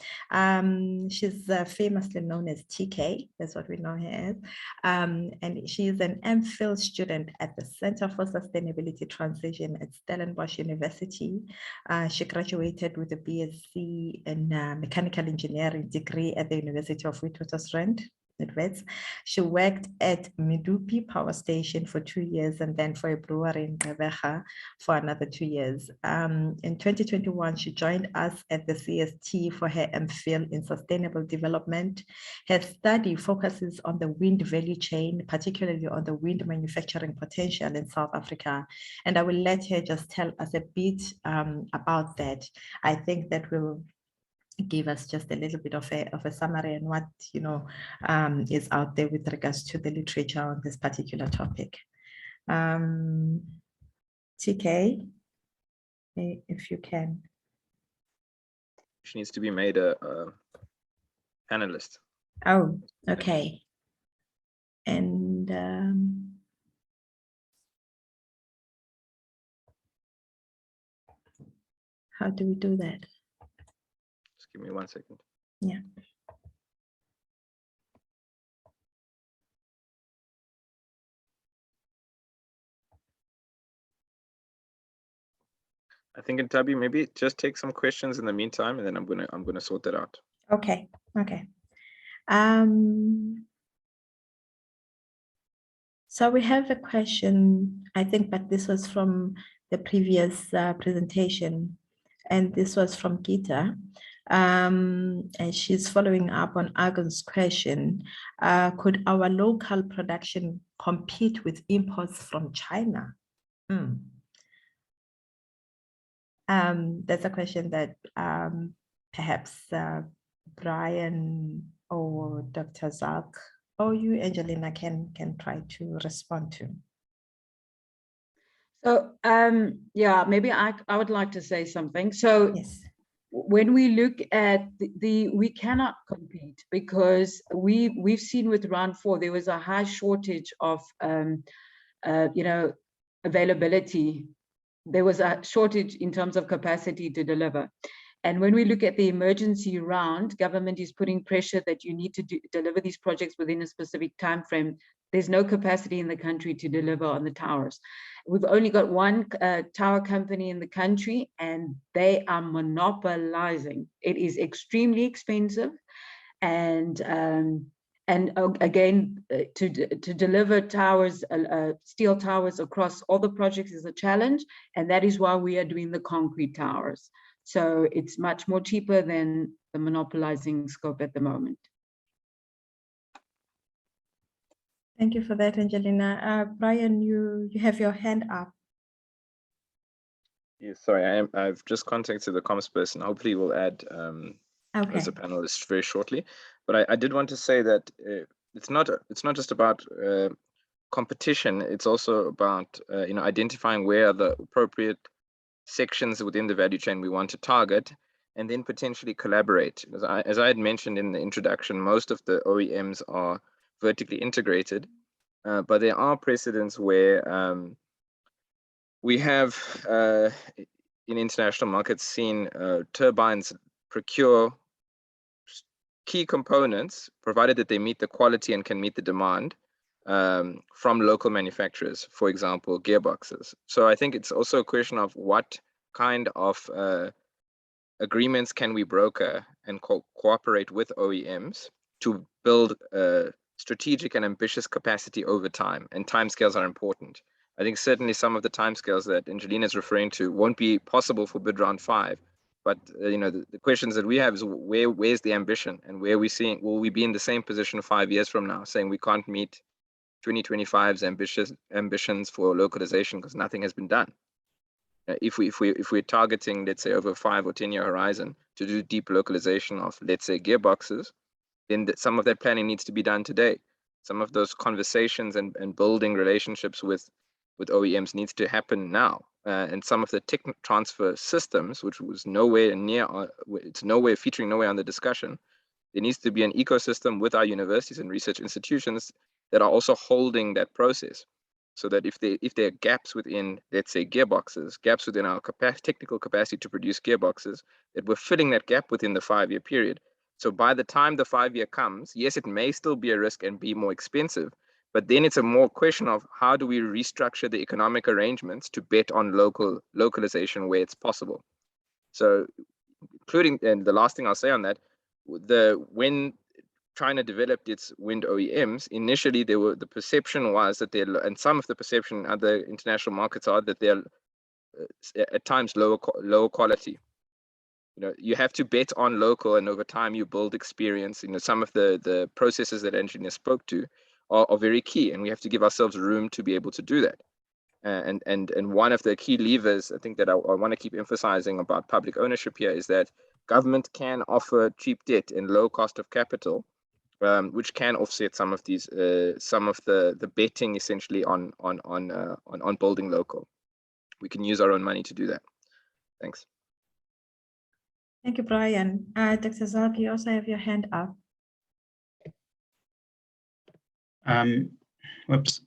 Speaker 2: She's famously known as TK, that's what we know her as. And she is an MPhil student at the Center for Sustainability Transition at Stellenbosch University. She graduated with a BSc in Mechanical Engineering degree at the University of Witwatersrand. She worked at Medupi Power Station for 2 years, and then for a brewery in Gqeberha for another 2 years. In 2021, she joined us at the CST for her MPhil in Sustainable Development. Her study focuses on the wind value chain, particularly on the wind manufacturing potential in South Africa. And I will let her just tell us a bit about that. I think that will give us just a little bit of a summary on what, you know, is out there with regards to the literature on this particular topic. TK, if you can.
Speaker 3: She needs to be made a panelist.
Speaker 2: Oh, okay. And how do we do that?
Speaker 3: Just give me 1 second.
Speaker 2: Yeah.
Speaker 3: I think Ntabi, maybe just take some questions in the meantime, and then I'm gonna sort that out.
Speaker 2: Okay. Okay. So we have a question, I think, but this was from the previous presentation, and this was from Gita. And she's following up on Agon's question. Could our local production compete with imports from China? That's a question that perhaps Brian or Dr. Zalk or you, Angelina, can try to respond to.
Speaker 5: So yeah, maybe I would like to say something. So
Speaker 2: yes.
Speaker 5: when we look at we cannot compete, because we've seen with round 4, there was a high shortage of, availability. There was a shortage in terms of capacity to deliver. And when we look at the emergency round, government is putting pressure that you need to deliver these projects within a specific time frame. There's no capacity in the country to deliver on the towers. We've only got one tower company in the country, and they are monopolizing. It is extremely expensive, and again, to deliver towers, steel towers across all the projects is a challenge, and that is why we are doing the concrete towers. So it's much more cheaper than the monopolizing scope at the moment.
Speaker 2: Thank you for that, Angelina. Brian, you have your hand up.
Speaker 3: Yeah, sorry, I've just contacted the comms person. Hopefully we'll add
Speaker 2: Okay.
Speaker 3: as a panelist very shortly. But I did want to say that it's not just about competition. It's also about identifying where are the appropriate sections within the value chain we want to target, and then potentially collaborate. As I had mentioned in the introduction, most of the OEMs are vertically integrated, but there are precedents where we have in international markets seen turbines procure key components, provided that they meet the quality and can meet the demand, from local manufacturers, for example, gearboxes. So I think it's also a question of what kind of agreements can we broker and cooperate with OEMs to build strategic and ambitious capacity over time, and timescales are important. I think certainly some of the timescales that Angelina is referring to won't be possible for bid round 5, but the questions that we have is where's the ambition, and where we seeing, will we be in the same position 5 years from now, saying we can't meet 2025's ambitions for localization because nothing has been done. If we're targeting, let's say, over 5 or 10 year horizon to do deep localization of, let's say, gearboxes, then some of that planning needs to be done today. Some of those conversations and building relationships with OEMs needs to happen now. And some of the tech transfer systems, which was nowhere near, it's featuring nowhere on the discussion, there needs to be an ecosystem with our universities and research institutions that are also holding that process, so that if there are gaps within, let's say, gearboxes, gaps within our technical capacity to produce gearboxes, that we're filling that gap within the 5-year period. So by the time the 5-year comes, yes, it may still be a risk and be more expensive, but then it's a more question of how do we restructure the economic arrangements to bet on localization where it's possible. So including, and the last thing I'll say on that, when China developed its wind OEMs, initially the perception was that and some of the perception in other international markets are that they're at times lower quality. You have to bet on local, and over time you build experience. Some of the processes that Angelina spoke to are very key, and we have to give ourselves room to be able to do that. And one of the key levers, I think, that I want to keep emphasizing about public ownership here is that government can offer cheap debt and low cost of capital, which can offset some of these, some of the betting essentially on building local. We can use our own money to do that. Thanks.
Speaker 2: Thank you, Brian. Dr. Zalk, you also have your hand up.
Speaker 4: Whoops.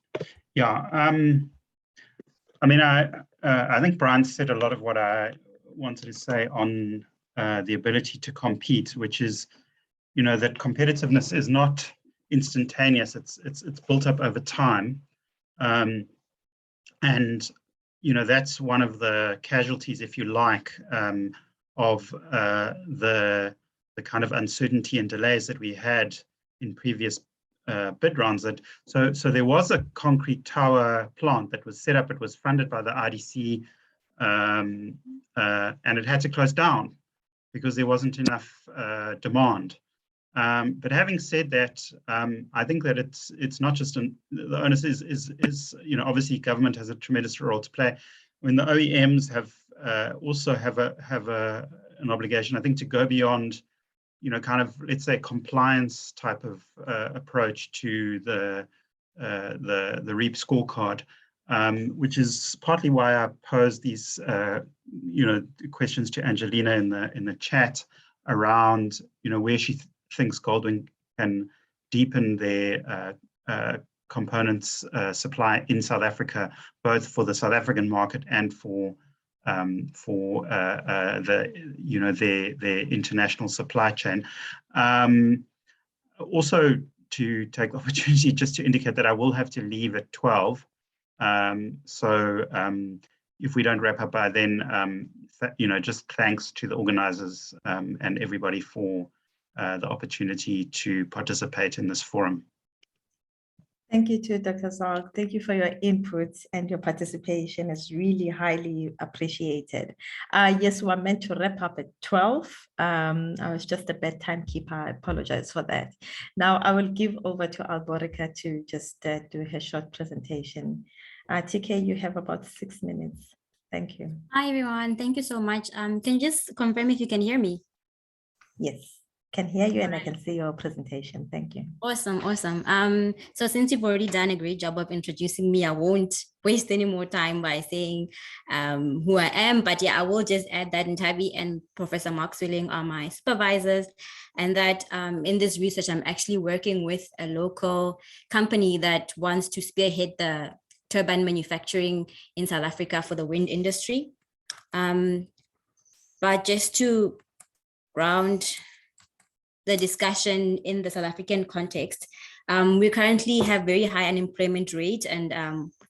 Speaker 4: Yeah. I mean, I think Brian said a lot of what I wanted to say on the ability to compete, which is, that competitiveness is not instantaneous. It's built up over time, and that's one of the casualties, if you like, of the kind of uncertainty and delays that we had in previous bid rounds. So there was a concrete tower plant that was set up. It was funded by the IDC, and it had to close down because there wasn't enough demand. But having said that, I think that it's not just the onus is obviously government has a tremendous role to play. When the OEMs also have an obligation, I think, to go beyond kind of, let's say, compliance type of approach to the REAP scorecard. which is partly why I posed these, questions to Angelina in the chat around, where she thinks Goldwind can deepen their components supply in South Africa, both for the South African market and for their international supply chain. Also, to take the opportunity just to indicate that I will have to leave at 12. So if we don't wrap up by then, just thanks to the organizers and everybody for the opportunity to participate in this forum.
Speaker 2: Thank you to Dr. Zalk. Thank you for your input, and your participation is really highly appreciated. Yes, we're meant to wrap up at 12. I was just a bad timekeeper. I apologize for that. Now I will give over to Alborica to just do her short presentation. TK, you have about 6 minutes. Thank you.
Speaker 6: Hi, everyone. Thank you so much. Can you just confirm if you can hear me?
Speaker 2: Yes, can hear you, and I can see your presentation. Thank you.
Speaker 6: Awesome, awesome. So since you've already done a great job of introducing me, I won't waste any more time by saying who I am. But yeah, I will just add that Ntabi and Professor Mark Swilling are my supervisors, and that in this research, I'm actually working with a local company that wants to spearhead the turbine manufacturing in South Africa for the wind industry. But just to ground the discussion in the South African context, we currently have very high unemployment rate, and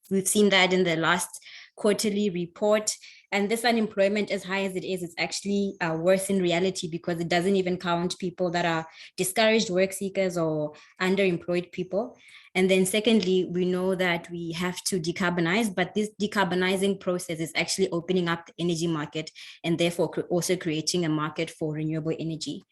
Speaker 6: we've seen that in the last quarterly report. And this unemployment, as high as it is, it's actually worse in reality, because it doesn't even count people that are discouraged work seekers or underemployed people. And then secondly, we know that we have to decarbonize, but this decarbonizing process is actually opening up the energy market, and therefore also creating a market for renewable energy.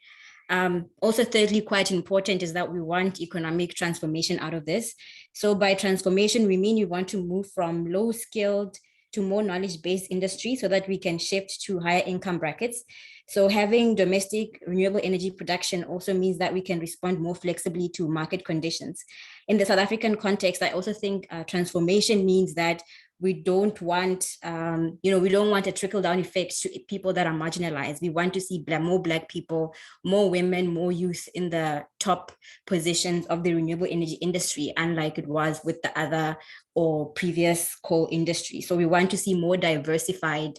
Speaker 6: Also, thirdly, quite important is that we want economic transformation out of this. So by transformation, we mean we want to move from low-skilled to more knowledge-based industry so that we can shift to higher income brackets. So having domestic renewable energy production also means that we can respond more flexibly to market conditions. In the South African context, I also think transformation means that we don't want, we don't want a trickle-down effect to people that are marginalized. We want to see more Black people, more women, more youth in the top positions of the renewable energy industry, unlike it was with the other or previous coal industry. So we want to see more diversified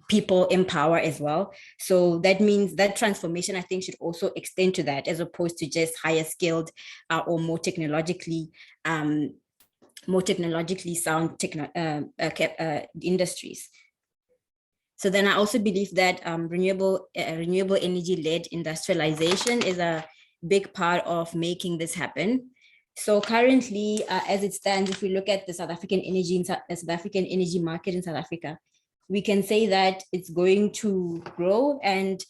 Speaker 6: people in power as well. So that means that transformation, I think, should also extend to that, as opposed to just higher skilled or more technologically sound industries. So then I also believe that renewable energy-led industrialization is a big part of making this happen. So currently, as it stands, if we look at the South African energy market in South Africa, we can say that it's going to grow, and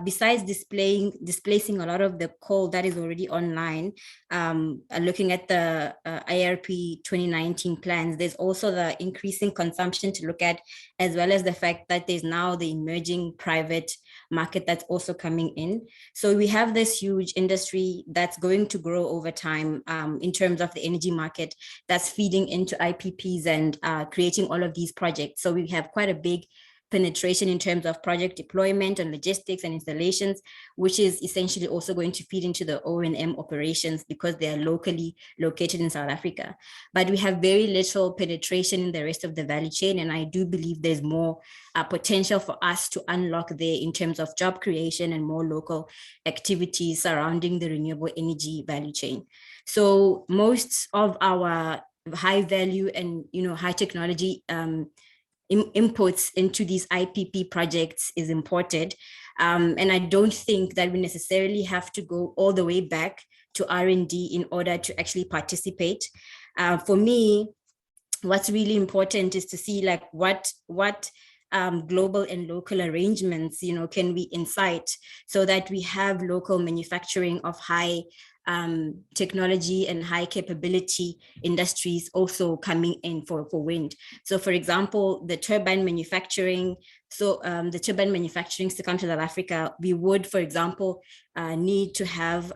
Speaker 6: besides displacing a lot of the coal that is already online, looking at the IRP 2019 plans, there's also the increasing consumption to look at, as well as the fact that there's now the emerging private market that's also coming in. So we have this huge industry that's going to grow over time in terms of the energy market that's feeding into IPPs and creating all of these projects. So we have quite a big penetration in terms of project deployment and logistics and installations, which is essentially also going to feed into the O&M operations because they are locally located in South Africa. But we have very little penetration in the rest of the value chain, and I do believe there's more potential for us to unlock there in terms of job creation and more local activities surrounding the renewable energy value chain. So most of our high value and high technology inputs into these IPP projects is imported. And I don't think that we necessarily have to go all the way back to R&D in order to actually participate. For me, what's really important is to see like what global and local arrangements, can we incite so that we have local manufacturing of high technology and high capability industries also coming in for wind. So for example, the turbine manufacturing, to come to South Africa, we would, for example, need to have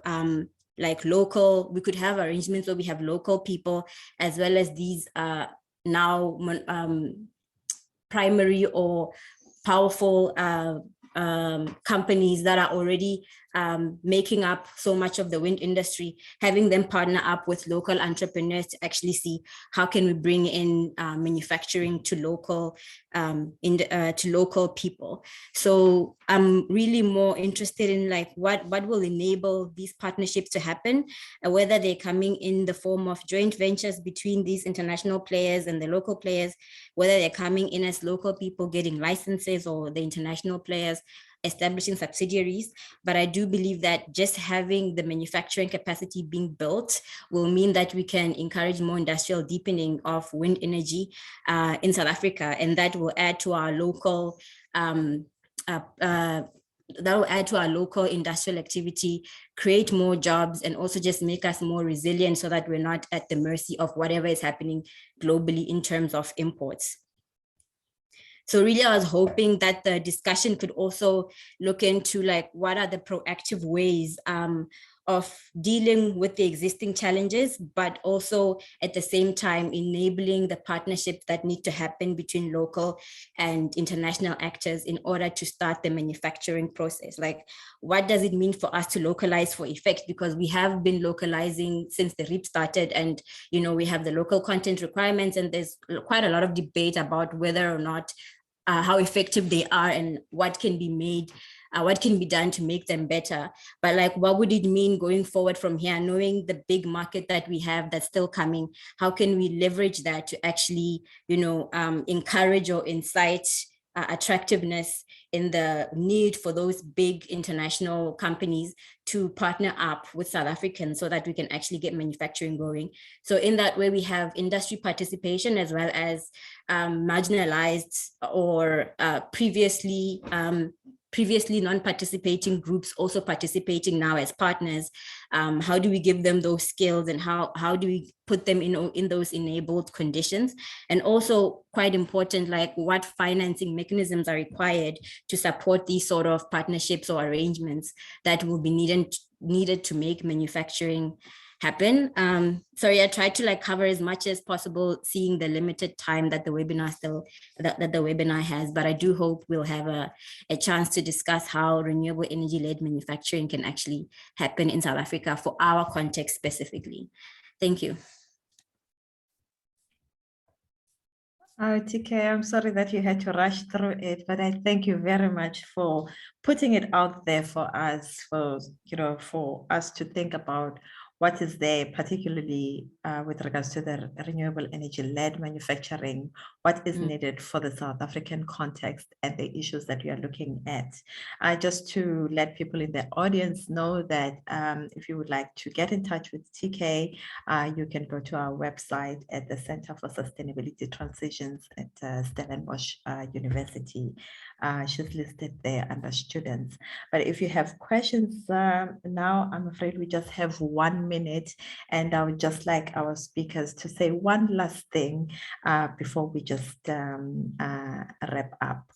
Speaker 6: like local, we could have arrangements where we have local people as well as these now primary or powerful companies that are already making up so much of the wind industry, having them partner up with local entrepreneurs to actually see how can we bring in manufacturing to local people. So I'm really more interested in like what will enable these partnerships to happen, whether they're coming in the form of joint ventures between these international players and the local players, whether they're coming in as local people getting licenses or the international players establishing subsidiaries. But I do believe that just having the manufacturing capacity being built will mean that we can encourage more industrial deepening of wind energy in South Africa, and that will add to our local industrial activity, create more jobs, and also just make us more resilient so that we're not at the mercy of whatever is happening globally in terms of imports. So really, I was hoping that the discussion could also look into like, what are the proactive ways of dealing with the existing challenges, but also at the same time enabling the partnerships that need to happen between local and international actors in order to start the manufacturing process. Like, what does it mean for us to localize for effect? Because we have been localizing since the RIP started, and you know, we have the local content requirements, and there's quite a lot of debate about whether or not how effective they are and what can be made, what can be done to make them better. But like, what would it mean going forward from here, knowing the big market that we have that's still coming? How can we leverage that to actually, you know, encourage or incite attractiveness in the need for those big international companies to partner up with South Africans so that we can actually get manufacturing going. So in that way, we have industry participation as well as marginalized or previously non-participating groups also participating now as partners. How do we give them those skills, and how do we put them in those enabled conditions? And also, quite important, like, what financing mechanisms are required to support these sort of partnerships or arrangements that will be needed to make manufacturing happen. Sorry, I tried to like cover as much as possible, seeing the limited time that the webinar has, but I do hope we'll have a chance to discuss how renewable energy-led manufacturing can actually happen in South Africa for our context specifically. Thank you.
Speaker 2: TK, I'm sorry that you had to rush through it, but I thank you very much for putting it out there for us, for us to think about what is there, particularly with regards to the renewable energy-led manufacturing, what is needed for the South African context and the issues that we are looking at. Just to let people in the audience know that if you would like to get in touch with TK, you can go to our website at the Center for Sustainability Transitions at Stellenbosch University. She's listed there under students. But if you have questions now, I'm afraid we just have 1 minute, and I would just like our speakers to say one last thing before we just wrap up,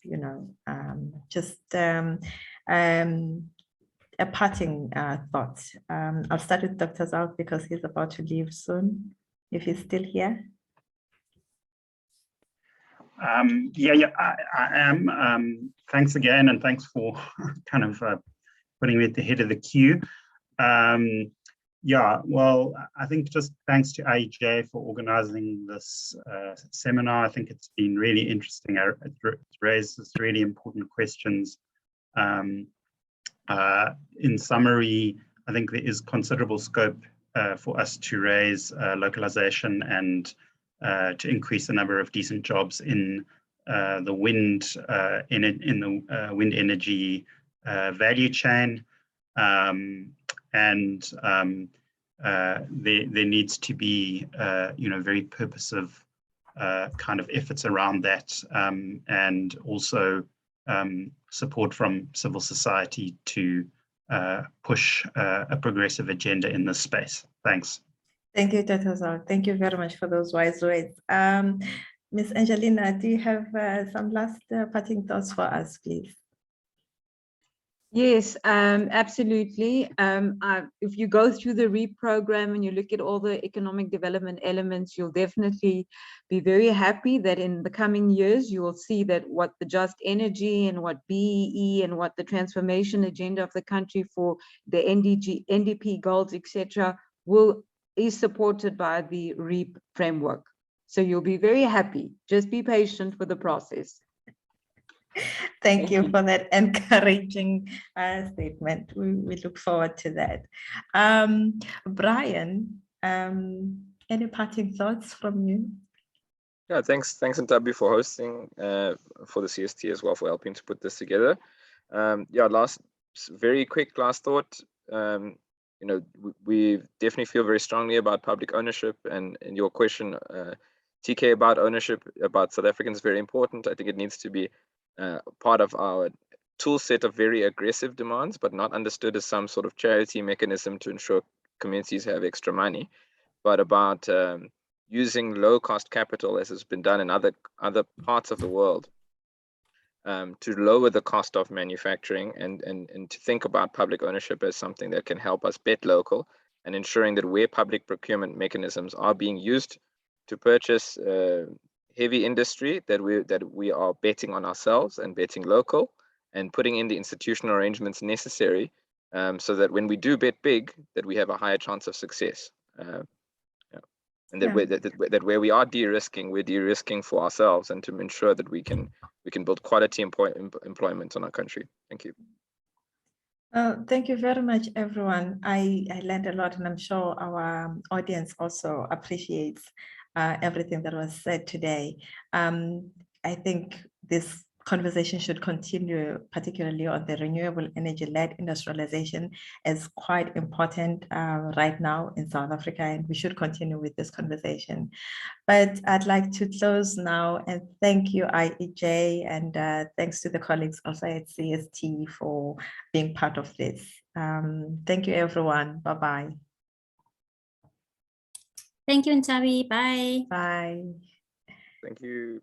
Speaker 2: a parting thought. I'll start with Dr. Zalk because he's about to leave soon, if he's still here.
Speaker 4: I am. Thanks again, and thanks for kind of putting me at the head of the queue. Well, I think just thanks to IEJ for organizing this seminar. I think it's been really interesting. It raises really important questions. In summary, I think there is considerable scope for us to raise localization and to increase the number of decent jobs in the wind wind energy value chain, and there needs to be very purposive kind of efforts around that, and also support from civil society to push a progressive agenda in this space. Thanks.
Speaker 2: Thank you, Dr. Zalk. Thank you very much for those wise words. Ms. Angelina, do you have some last parting thoughts for us, please?
Speaker 5: Yes, absolutely. If you go through the REAP program and you look at all the economic development elements, you'll definitely be very happy that in the coming years, you will see that what the just energy and what BEE and what the transformation agenda of the country for the NDP goals, etc., is supported by the REAP framework. So you'll be very happy. Just be patient with the process.
Speaker 2: Thank you for that encouraging statement. We look forward to that. Brian, any parting thoughts from you?
Speaker 3: Yeah, thanks Ntabi for hosting, for the CST as well for helping to put this together. Yeah, very quick last thought. You know, we definitely feel very strongly about public ownership, and your question, TK, about ownership about South Africans is very important. I think it needs to be part of our tool set of very aggressive demands, but not understood as some sort of charity mechanism to ensure communities have extra money, but about using low-cost capital, as has been done in other parts of the world, to lower the cost of manufacturing, and to think about public ownership as something that can help us bet local, and ensuring that where public procurement mechanisms are being used to purchase heavy industry, that we are betting on ourselves and betting local, and putting in the institutional arrangements necessary, so that when we do bet big, that we have a higher chance of success. And that where we are de-risking, we're de-risking for ourselves, and to ensure that we can build quality employment on our country. Thank you.
Speaker 2: Thank you very much, everyone. I learned a lot, and I'm sure our audience also appreciates everything that was said today. I think this conversation should continue, particularly on the renewable energy-led industrialization, is quite important right now in South Africa, and we should continue with this conversation. But I'd like to close now, and thank you, IEJ, and thanks to the colleagues also at CST for being part of this. Thank you, everyone. Bye-bye.
Speaker 6: Thank you, Ntabi. Bye.
Speaker 2: Bye.
Speaker 3: Thank you.